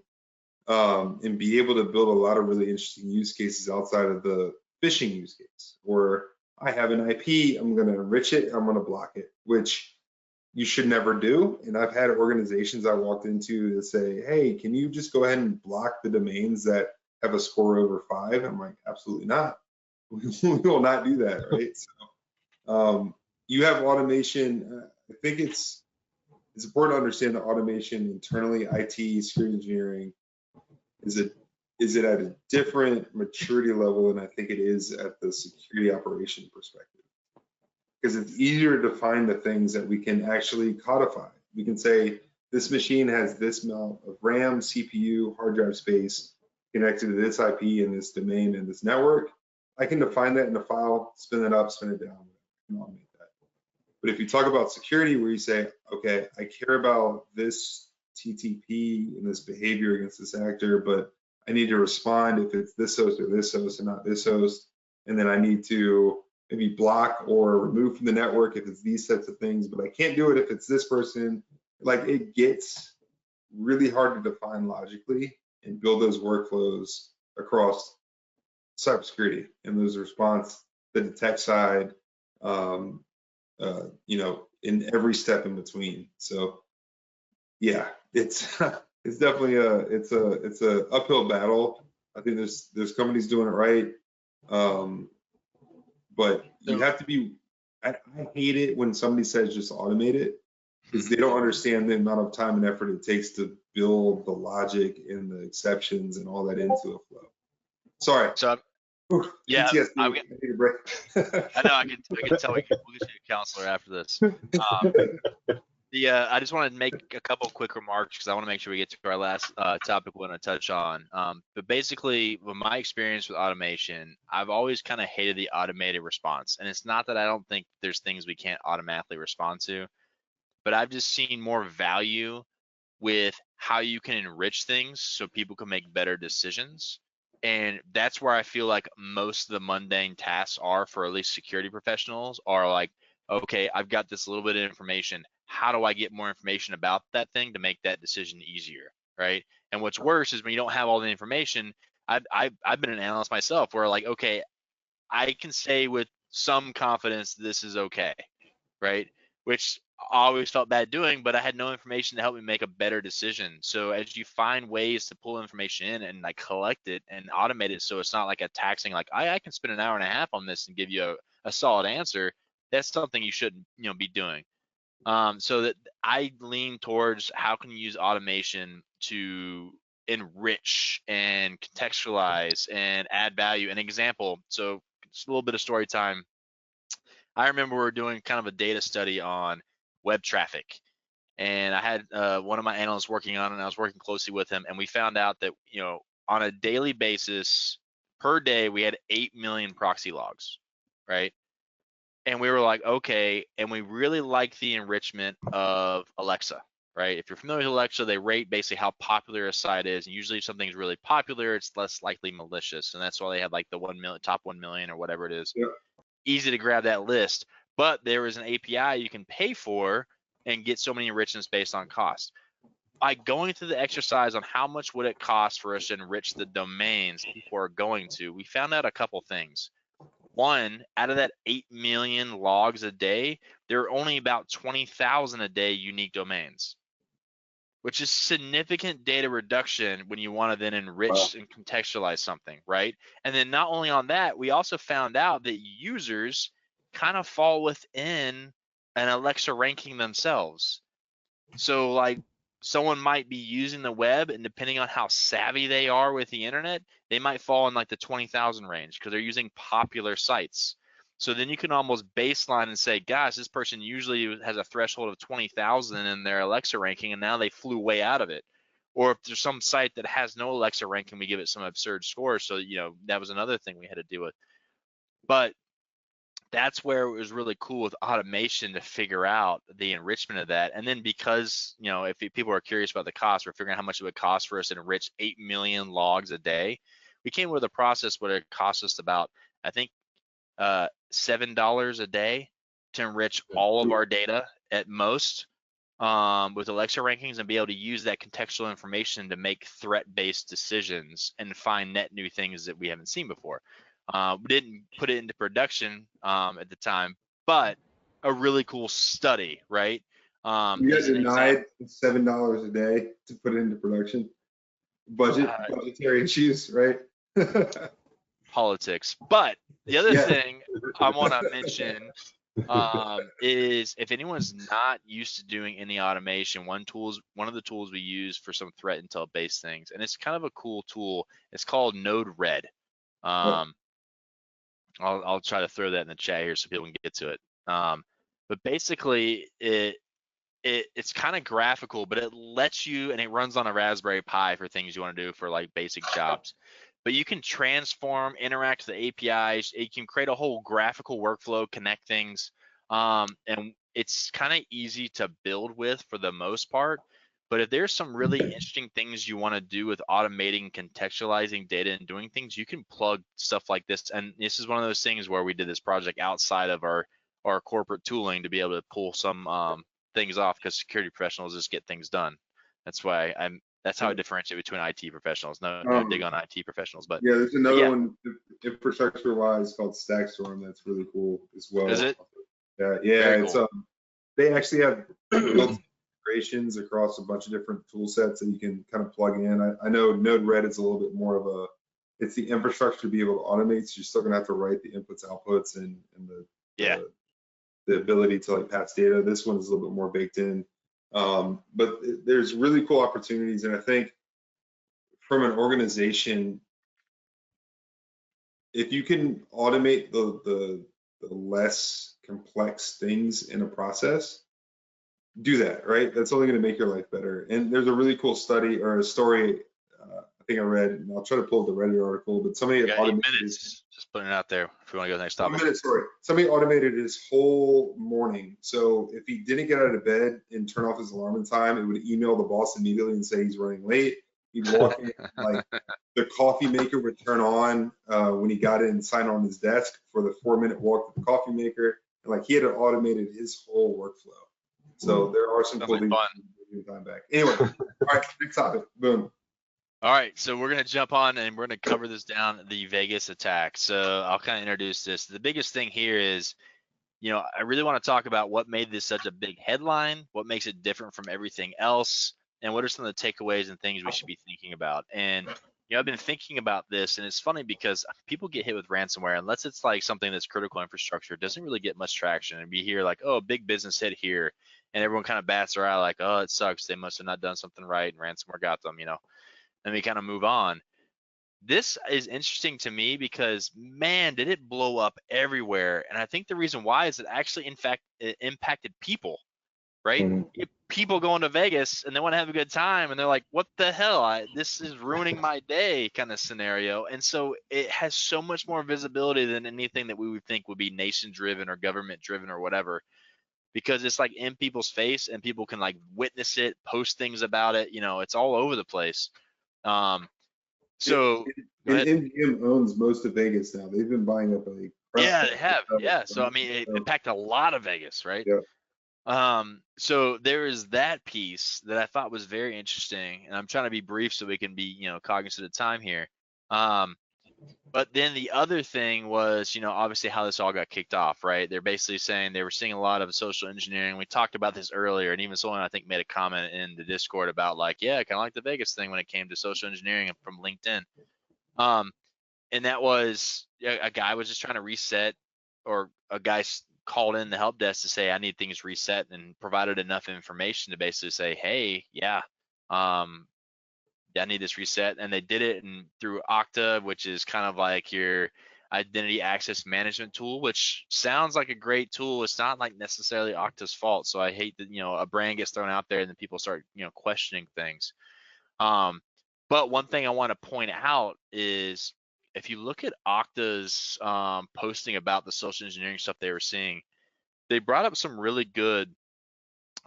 and be able to build a lot of really interesting use cases outside of the phishing use case. Or I have an IP, I'm going to enrich it, I'm going to block it, which you should never do. And I've had organizations I walked into that say, hey, can you just go ahead and block the domains that have a score over 5? I'm like, absolutely not. We will not do that, right? So you have automation. I think it's important to understand the automation internally, IT, security engineering, is it at a different maturity level than I think it is at the security operation perspective. Because it's easier to find the things that we can actually codify. We can say, this machine has this amount of RAM, CPU, hard drive space connected to this IP and this domain and this network. I can define that in a file, spin it up, spin it down, I can automate that. But if you talk about security where you say, okay, I care about this TTP and this behavior against this actor, but I need to respond if it's this host or this host and not this host. And then I need to maybe block or remove from the network if it's these sets of things, but I can't do it if it's this person. Like, it gets really hard to define logically and build those workflows across cybersecurity and those response, the detect side, you know, in every step in between. So yeah, it's definitely it's a uphill battle. I think there's companies doing it right, but you have to be. I hate it when somebody says just automate it, because they don't understand the amount of time and effort it takes to build the logic and the exceptions and all that into a flow. Sorry. So yeah, I need a break. I know. I can tell we'll get you a counselor after this. I just want to make a couple quick remarks because I want to make sure we get to our last topic we want to touch on. But basically, with my experience with automation, I've always kind of hated the automated response. And it's not that I don't think there's things we can't automatically respond to, but I've just seen more value with how you can enrich things so people can make better decisions. And that's where I feel like most of the mundane tasks are for at least security professionals are like, okay, I've got this little bit of information. How do I get more information about that thing to make that decision easier, right? And what's worse is when you don't have all the information. I've been an analyst myself where like, okay, I can say with some confidence this is okay, right? Which I always felt bad doing, but I had no information to help me make a better decision. So as you find ways to pull information in and like collect it and automate it, so it's not like a taxing, like I can spend an hour and a half on this and give you a solid answer. That's something you shouldn't, be doing. So that I lean towards how can you use automation to enrich and contextualize and add value. An example, so it's a little bit of story time. I remember we were doing kind of a data study on web traffic, and I had one of my analysts working on it, and I was working closely with him, and we found out that, on a daily basis, per day, we had 8 million proxy logs, right? And we were like, okay, and we really like the enrichment of Alexa, right? If you're familiar with Alexa, they rate basically how popular a site is, and usually if something's really popular, it's less likely malicious, and that's why they have like the 1 million, top 1 million or whatever it is. Yeah. Easy to grab that list, but there is an API you can pay for and get so many enrichments based on cost. By going through the exercise on how much would it cost for us to enrich the domains people are going to, we found out a couple things. One, out of that 8 million logs a day, there are only about 20,000 a day unique domains, which is significant data reduction when you want to then enrich and contextualize something, right? And then not only on that, we also found out that users kind of fall within an Alexa ranking themselves. So like someone might be using the web, and depending on how savvy they are with the internet, they might fall in like the 20,000 range because they're using popular sites. So then you can almost baseline and say, gosh, this person usually has a threshold of 20,000 in their Alexa ranking, and now they flew way out of it. Or if there's some site that has no Alexa ranking, we give it some absurd score. So, that was another thing we had to deal with. But that's where it was really cool with automation to figure out the enrichment of that. And then because, if people are curious about the cost, we're figuring out how much it would cost for us to enrich 8 million logs a day. We came with a process where it cost us about, I think, $7 a day to enrich all of our data at most with Alexa rankings, and be able to use that contextual information to make threat-based decisions and find net new things that we haven't seen before. We didn't put it into production at the time, but a really cool study, right? You guys denied $7 a day to put it into production. Budgetary issues, right? Politics. But the other thing I want to mention is if anyone's not used to doing any automation, one of the tools we use for some threat intel based things, and it's kind of a cool tool. It's called Node-RED. I'll try to throw that in the chat here so people can get to it. But basically, it's kind of graphical, but it lets you, and it runs on a Raspberry Pi for things you want to do for like basic jobs. But you can transform, interact with the APIs. You can create a whole graphical workflow, connect things, and it's kind of easy to build with for the most part. But if there's some really interesting things you want to do with automating, contextualizing data and doing things, you can plug stuff like this. And this is one of those things where we did this project outside of our corporate tooling to be able to pull some things off, because security professionals just get things done. That's why that's how I differentiate between IT professionals. No dig on IT professionals, but yeah, there's another one infrastructure wise called StackStorm that's really cool as well. Is it? Yeah, Very it's cool. they actually have built integrations across a bunch of different tool sets that you can kind of plug in. I know Node-RED is a little bit more of it's the infrastructure to be able to automate, so you're still gonna have to write the inputs, outputs, and the ability to like pass data. This one is a little bit more baked in. But there's really cool opportunities, and I think from an organization, if you can automate the less complex things in a process, do that, right? That's only going to make your life better. And there's a really cool study or a story I think I read, and I'll try to pull up the Reddit article, but somebody had automated just putting it out there if you want to go to the next topic. 1 minute story. Somebody automated his whole morning. So if he didn't get out of bed and turn off his alarm in time, it would email the boss immediately and say he's running late. He'd walk in, like the coffee maker would turn on when he got in and sign on his desk for the 4-minute walk to the coffee maker. And like he had automated his whole workflow. So there are some cool things time back. Anyway, all right, next topic. Boom. All right, so we're going to jump on and we're going to cover this down, the Vegas attack. So I'll kind of introduce this. The biggest thing here is, I really want to talk about what made this such a big headline, what makes it different from everything else, and what are some of the takeaways and things we should be thinking about. And, I've been thinking about this, and it's funny because people get hit with ransomware, unless it's like something that's critical infrastructure, it doesn't really get much traction. And we hear like, oh, big business hit here, and everyone kind of bats their eye like, oh, it sucks. They must have not done something right, and ransomware got them, and we kind of move on. This is interesting to me because, man, did it blow up everywhere. And I think the reason why is it actually, in fact, it impacted people, right? Mm-hmm. People going to Vegas and they want to have a good time and they're like, what the hell? This is ruining my day kind of scenario. And so it has so much more visibility than anything that we would think would be nation driven or government driven or whatever, because it's like in people's face and people can like witness it, post things about it. It's all over the place. So MGM owns most of Vegas now. They've been buying up like they have. Yeah. So I mean, it impacted a lot of Vegas, right? Yeah. So there is that piece that I thought was very interesting, and I'm trying to be brief so we can be, cognizant of time here. But then the other thing was, obviously how this all got kicked off, right? They're basically saying they were seeing a lot of social engineering. We talked about this earlier, and even someone I think made a comment in the Discord about like, yeah, kind of like the Vegas thing when it came to social engineering from LinkedIn. And that was a guy was just trying to reset, or a guy called in the help desk to say, I need things reset, and provided enough information to basically say, hey, yeah, I need this reset. And they did it through Okta, which is kind of like your identity access management tool, which sounds like a great tool. It's not like necessarily Okta's fault. So I hate that, a brand gets thrown out there and then people start, questioning things. But one thing I want to point out is if you look at Okta's posting about the social engineering stuff they were seeing, they brought up some really good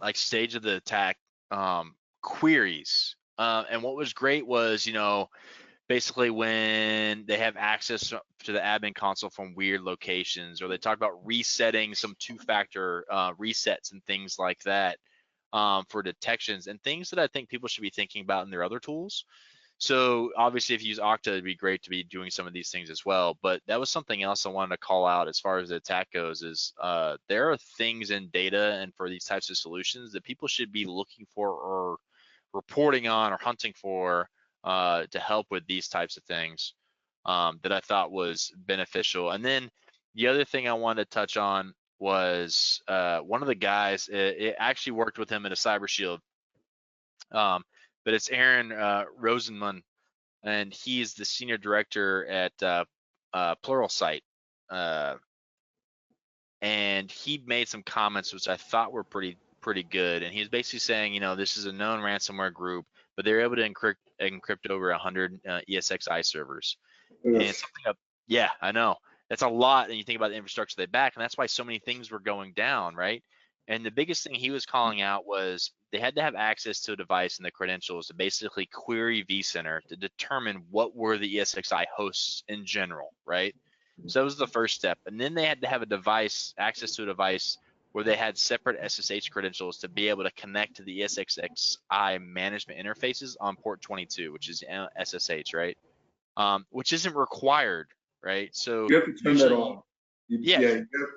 like stage of the attack queries. And what was great was, basically when they have access to the admin console from weird locations, or they talk about resetting some two-factor resets and things like that for detections, and things that I think people should be thinking about in their other tools. So obviously if you use Okta, it'd be great to be doing some of these things as well. But that was something else I wanted to call out as far as the attack goes, is there are things in data and for these types of solutions that people should be looking for or reporting on or hunting for to help with these types of things that I thought was beneficial. And then the other thing I wanted to touch on was one of the guys. It actually worked with him in a Cyber Shield, but it's Aaron Rosenman, and he's the senior director at Pluralsight, and he made some comments which I thought were pretty good. And he's basically saying, this is a known ransomware group, but they're able to encrypt over 100 ESXi servers. And something up, yeah, I know that's a lot. And you think about the infrastructure they back, and that's why so many things were going down, right? And the biggest thing he was calling out was they had to have access to a device and the credentials to basically query vCenter to determine what were the ESXi hosts in general, right? So that was the first step. And then they had to have a device, access to a device where they had separate SSH credentials to be able to connect to the ESXi management interfaces on port 22, which is SSH, right? Which isn't required, right? So you have to turn that on.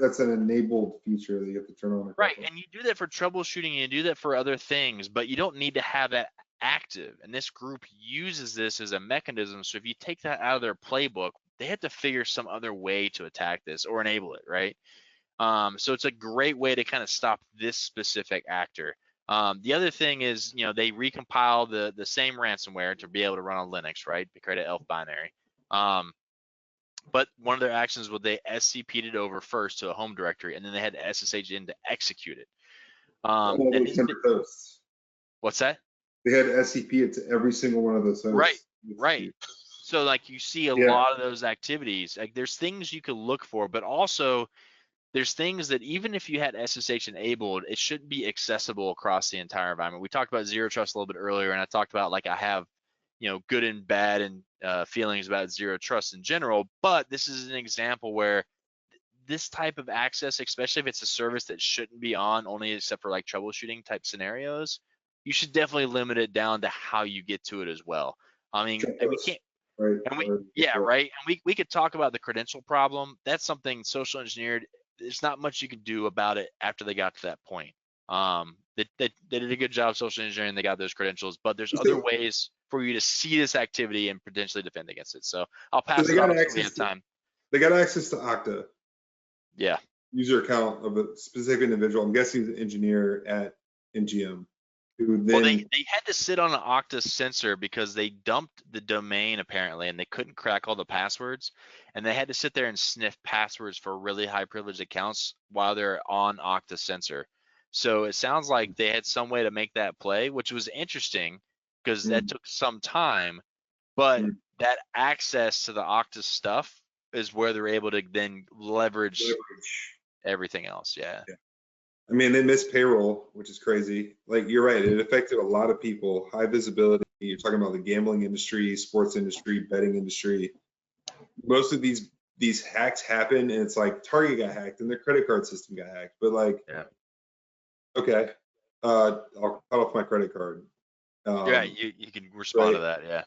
That's an enabled feature that you have to turn on. Right, and you do that for troubleshooting, and you do that for other things, but you don't need to have that active. And this group uses this as a mechanism. So if you take that out of their playbook, they have to figure some other way to attack this or enable it, right? So it's a great way to kind of stop this specific actor. The other thing is, they recompile the same ransomware to be able to run on Linux, right? They create an ELF binary. But one of their actions was they SCP'd it over first to a home directory, and then they had to SSH in to execute it. What's that? They had to SCP it to every single one of those hosts. Right. So like you see a lot of those activities. Like there's things you could look for, but also there's things that even if you had SSH enabled, it shouldn't be accessible across the entire environment. We talked about zero trust a little bit earlier, and I talked about like I have good and bad and feelings about zero trust in general, but this is an example where this type of access, especially if it's a service that shouldn't be on only except for like troubleshooting type scenarios, you should definitely limit it down to how you get to it as well. I mean, and we can't, right? And we could talk about the credential problem. That's something social engineered. There's not much you can do about it after they got to that point. They did a good job social engineering. They got those credentials, but there's other ways for you to see this activity and potentially defend against it. So I'll pass it on if we have time. They got access to Okta. Yeah. User account of a specific individual. I'm guessing he's an engineer at NGM. Well, they had to sit on an Okta sensor because they dumped the domain apparently, and they couldn't crack all the passwords, and they had to sit there and sniff passwords for really high privileged accounts while they're on Okta sensor. So it sounds like they had some way to make that play, which was interesting because that took some time, but that access to the Okta stuff is where they're able to then leverage everything else. Yeah. I mean, they missed payroll, which is crazy. Like, you're right, it affected a lot of people. High visibility. You're talking about the gambling industry, sports industry, betting industry. Most of these hacks happen, and it's like Target got hacked and their credit card system got hacked. But like, okay, I'll cut off my credit card. You can respond to that. Yeah.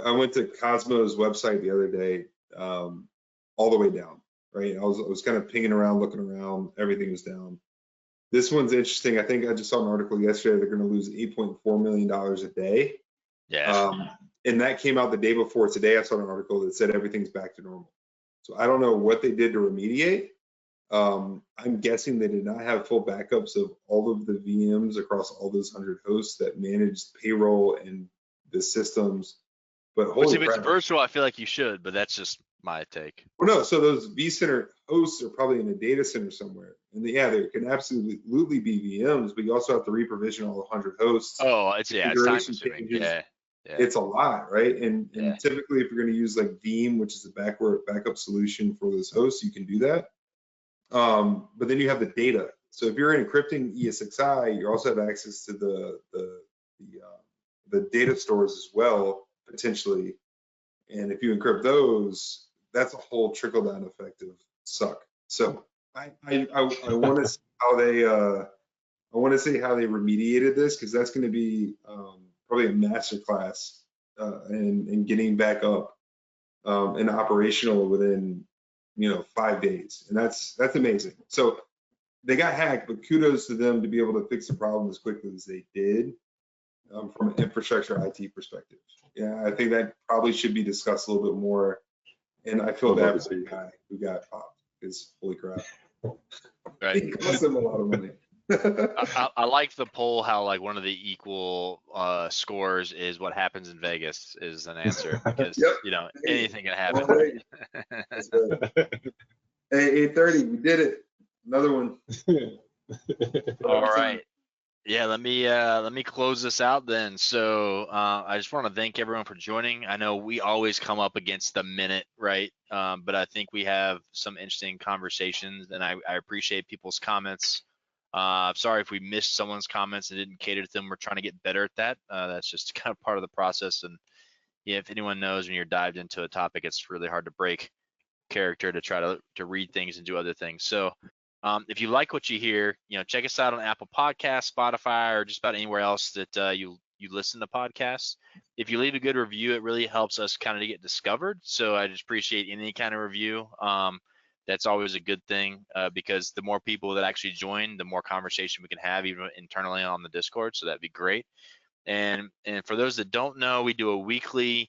I went to Cosmo's website the other day, all the way down. Right. I was kind of pinging around, looking around. Everything was down. This one's interesting. I think I just saw an article yesterday. They're going to lose $8.4 million a day. Yeah. And that came out the day before today. I saw an article that said everything's back to normal. So I don't know what they did to remediate. I'm guessing they did not have full backups of all of the VMs across all those 100 hosts that managed payroll and the systems. But if it's virtual, I feel like you should, but that's just my take. Well, no, so those vCenter hosts are probably in a data center somewhere. And there can absolutely be VMs, but you also have to reprovision all 100 hosts. Oh, it's time consuming. Yeah. It's a lot, right? And typically if you're going to use like Veeam, which is a backup solution for those hosts, you can do that. But then you have the data. So if you're encrypting ESXi, you also have access to the data stores as well, potentially. And if you encrypt those, that's a whole trickle down effect of suck. So I want to see how they remediated this, because that's going to be probably a master class in getting back up and operational within 5 days, and that's amazing. So they got hacked, but kudos to them to be able to fix the problem as quickly as they did from an infrastructure IT perspective. Yeah, I think that probably should be discussed a little bit more. And I feel bad for the guy who got popped, because holy crap. Right. It costs them a lot of money. I like the poll how like one of the equal scores is what happens in Vegas is an answer because Yep. anything can happen. All right. That's right. Hey, 8:30, we did it. Another one. All right. Yeah, let me close this out then. So I just want to thank everyone for joining. I know we always come up against the minute, right? But I think we have some interesting conversations, and I appreciate people's comments. Sorry if we missed someone's comments and didn't cater to them. We're trying to get better at that. That's just kind of part of the process. And yeah, if anyone knows when you're dived into a topic, it's really hard to break character to try to read things and do other things. So if you like what you hear, check us out on Apple Podcasts, Spotify, or just about anywhere else that you listen to podcasts. If you leave a good review, it really helps us kind of get discovered. So I just appreciate any kind of review. That's always a good thing because the more people that actually join, the more conversation we can have even internally on the Discord. So that'd be great. And for those that don't know, we do a weekly,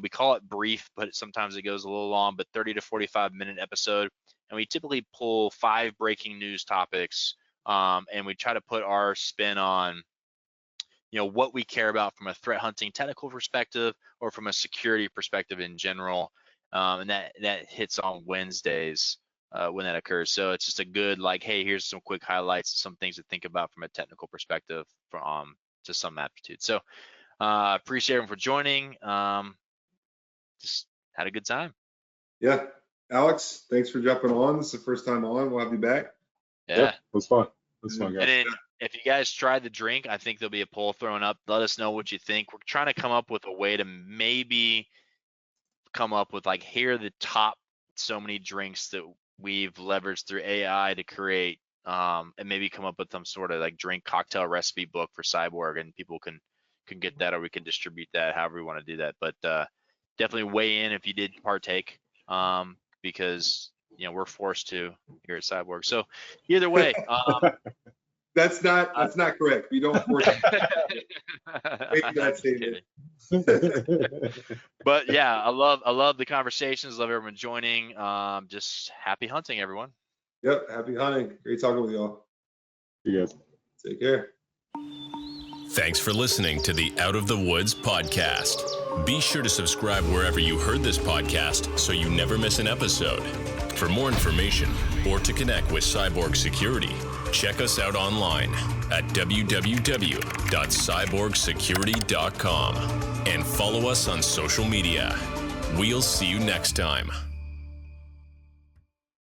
we call it brief, but sometimes it goes a little long, but 30 to 45-minute episode. And we typically pull 5 breaking news topics, and we try to put our spin on, what we care about from a threat hunting technical perspective or from a security perspective in general. And that hits on Wednesdays when that occurs. So it's just a good hey, here's some quick highlights, some things to think about from a technical perspective to some aptitude. So appreciate everyone for joining. Just had a good time. Yeah. Alex, thanks for jumping on. This is the first time on. We'll have you back. Yeah. It was fun. It was fun, guys. And then if you guys tried the drink, I think there'll be a poll thrown up. Let us know what you think. We're trying to come up with a way to maybe come up with here are the top so many drinks that we've leveraged through AI to create, and maybe come up with some sort of drink cocktail recipe book for Cyborg, and people can get that, or we can distribute that however we want to do that. But definitely weigh in if you did partake. Because we're forced to here at Cyborg. So either way, that's not correct. We don't force that statement. But yeah, I love the conversations. Love everyone joining. Just happy hunting, everyone. Yep, happy hunting. Great talking with y'all. You guys. Take care. Thanks for listening to the Out of the Woods podcast. Be sure to subscribe wherever you heard this podcast so you never miss an episode. For more information or to connect with Cyborg Security, check us out online at www.cyborgsecurity.com and follow us on social media. We'll see you next time.